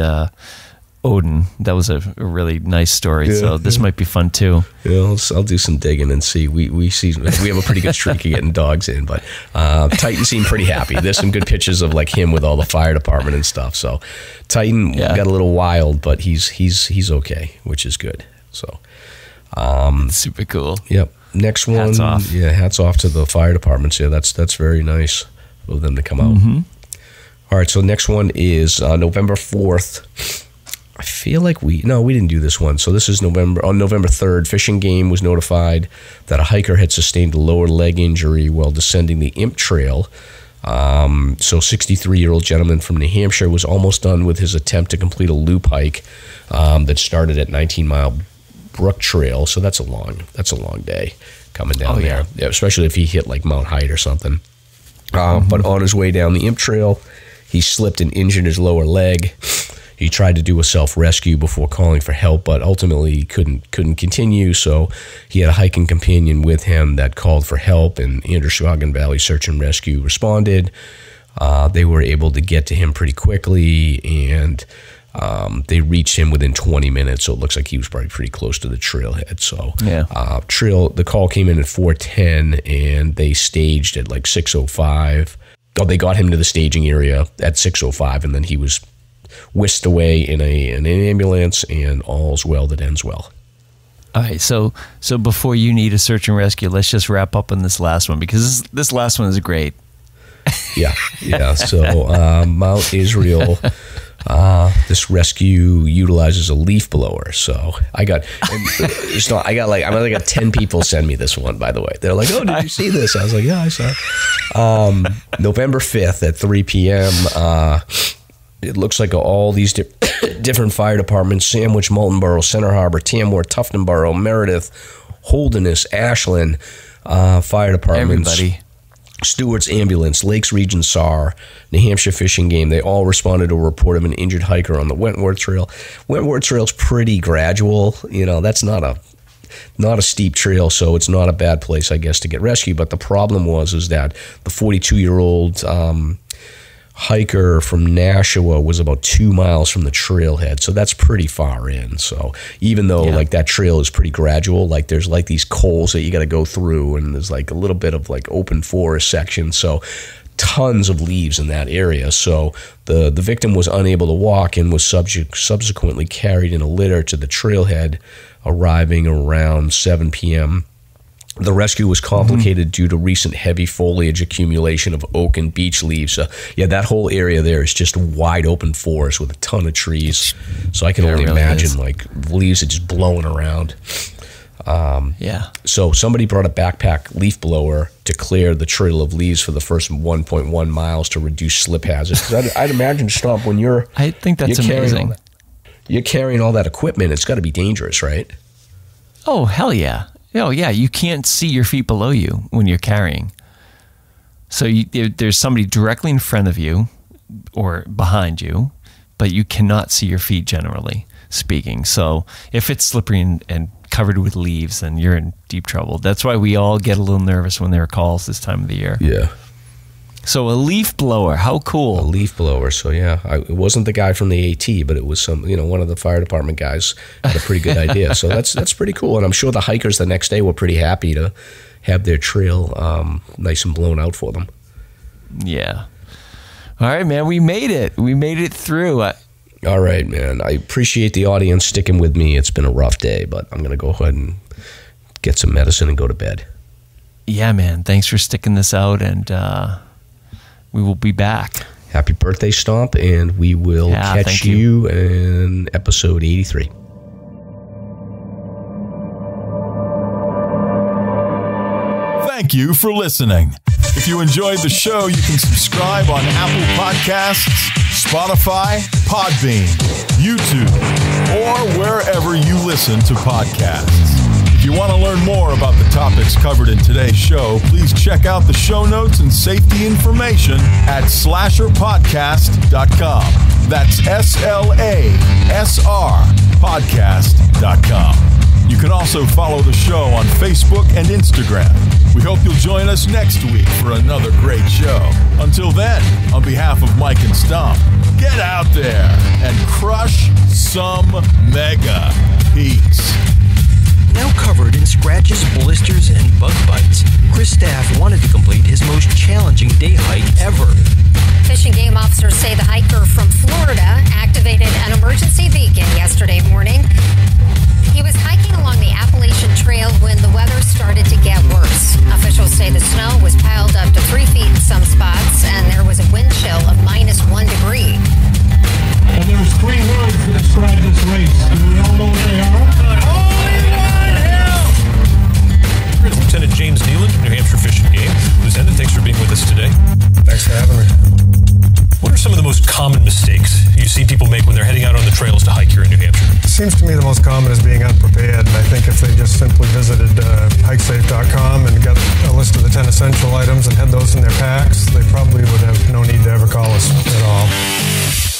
Odin. That was a really nice story. Yeah, so this might be fun too. Yeah, I'll do some digging and see. We have a pretty good streak of getting dogs in, but Titan seemed pretty happy. There's some good pictures of like him with all the fire department and stuff. So Titan got a little wild, but he's okay, which is good. So. Super cool. Yep. Next one. Hats off. Yeah, hats off to the fire departments. Yeah, that's very nice of them to come out. All right, so next one is November 4th. I feel like we didn't do this one. So this is November 3rd. Fish and Game was notified that a hiker had sustained a lower leg injury while descending the Imp Trail. So 63-year-old gentleman from New Hampshire was almost done with his attempt to complete a loop hike that started at 19 Mile Brook Trail. So that's a long day coming down there. Yeah, especially if he hit like Mount Height or something. But on his way down the Imp Trail, He slipped and injured his lower leg. He tried to do a self-rescue before calling for help, but ultimately he couldn't continue, so he had a hiking companion with him that called for help, and Androscoggin Valley Search and Rescue responded. They were able to get to him pretty quickly, and they reached him within 20 minutes, so it looks like he was probably pretty close to the trailhead. So the call came in at 4:10, and they staged at like 6:05. Oh, they got him to the staging area at 6:05, and then he was whisked away in an ambulance, and all's well that ends well. All right, so before you need a search and rescue, let's just wrap up on this last one, because this last one is great. Yeah. So Mount Israel, this rescue utilizes a leaf blower. So I got 10 people send me this one, by the way. They're like, "Oh, did you see this?" I was like, "Yeah, I saw it." November 5th at 3 p.m. It looks like all these different fire departments: Sandwich, Moultonborough, Center Harbor, Tamworth, Tuftonboro, Meredith, Holderness, Ashland, fire departments. Everybody. Stewart's Ambulance, Lakes Region SAR, New Hampshire Fishing Game, they all responded to a report of an injured hiker on the Wentworth Trail. Wentworth Trail's pretty gradual. That's not a steep trail, so it's not a bad place, I guess, to get rescued. But the problem was that the 42-year-old hiker from Nashua was about 2 miles from the trailhead, so that's pretty far in. So even though like that trail is pretty gradual, like there's like these coals that you got to go through, and there's like a little bit of like open forest section, so tons of leaves in that area. So the victim was unable to walk and was subsequently carried in a litter to the trailhead, arriving around 7 p.m. The rescue was complicated due to recent heavy foliage accumulation of oak and beech leaves. That whole area there is just wide open forest with a ton of trees. So I can only imagine like leaves are just blowing around. So somebody brought a backpack leaf blower to clear the trail of leaves for the first 1.1 miles to reduce slip hazards. 'Cause I'd imagine, Stomp, when I think that's amazing. You're carrying all that equipment, it's got to be dangerous, right? Oh, hell yeah. Oh, yeah, you can't see your feet below you when you're carrying. So there's somebody directly in front of you or behind you, but you cannot see your feet, generally speaking. So if it's slippery and covered with leaves, then you're in deep trouble. That's why we all get a little nervous when there are calls this time of the year. Yeah. So a leaf blower, how cool. A leaf blower. So it wasn't the guy from the AT, but it was one of the fire department guys had a pretty good idea. So that's pretty cool. And I'm sure the hikers the next day were pretty happy to have their trail nice and blown out for them. Yeah. All right, man, we made it. We made it through. All right, man. I appreciate the audience sticking with me. It's been a rough day, but I'm going to go ahead and get some medicine and go to bed. Yeah, man. Thanks for sticking this out, and we will be back. Happy birthday, Stomp, and we will catch you in episode 83. Thank you for listening. If you enjoyed the show, you can subscribe on Apple Podcasts, Spotify, Podbean, YouTube, or wherever you listen to podcasts. If you want to learn more about the topics covered in today's show, please check out the show notes and safety information at SLASRpodcast.com. That's SLASR podcast.com. You can also follow the show on Facebook and Instagram. We hope you'll join us next week for another great show. Until then, on behalf of Mike and Stomp, get out there and crush some mega. Peace. Now covered in scratches, blisters, and bug bites, Chris Staff wanted to complete his most challenging day hike ever. Fish and Game officers say the hiker from Florida activated an emergency beacon yesterday morning. He was hiking along the Appalachian Trail when the weather started to get worse. Officials say the snow was piled up to 3 feet in some spots, and there was a wind chill of -1 degree. And there's 3 words to describe this race. Do we all know what they are? Lieutenant James Nealon, New Hampshire Fish and Game. Lieutenant, thanks for being with us today. Thanks for having me. What are some of the most common mistakes you see people make when they're heading out on the the trails to hike here in New Hampshire? It seems to me the most common is being unprepared, and I think if they just simply visited hikesafe.com and got a list of the 10 essential items and had those in their packs, they probably would have no need to ever call us at all.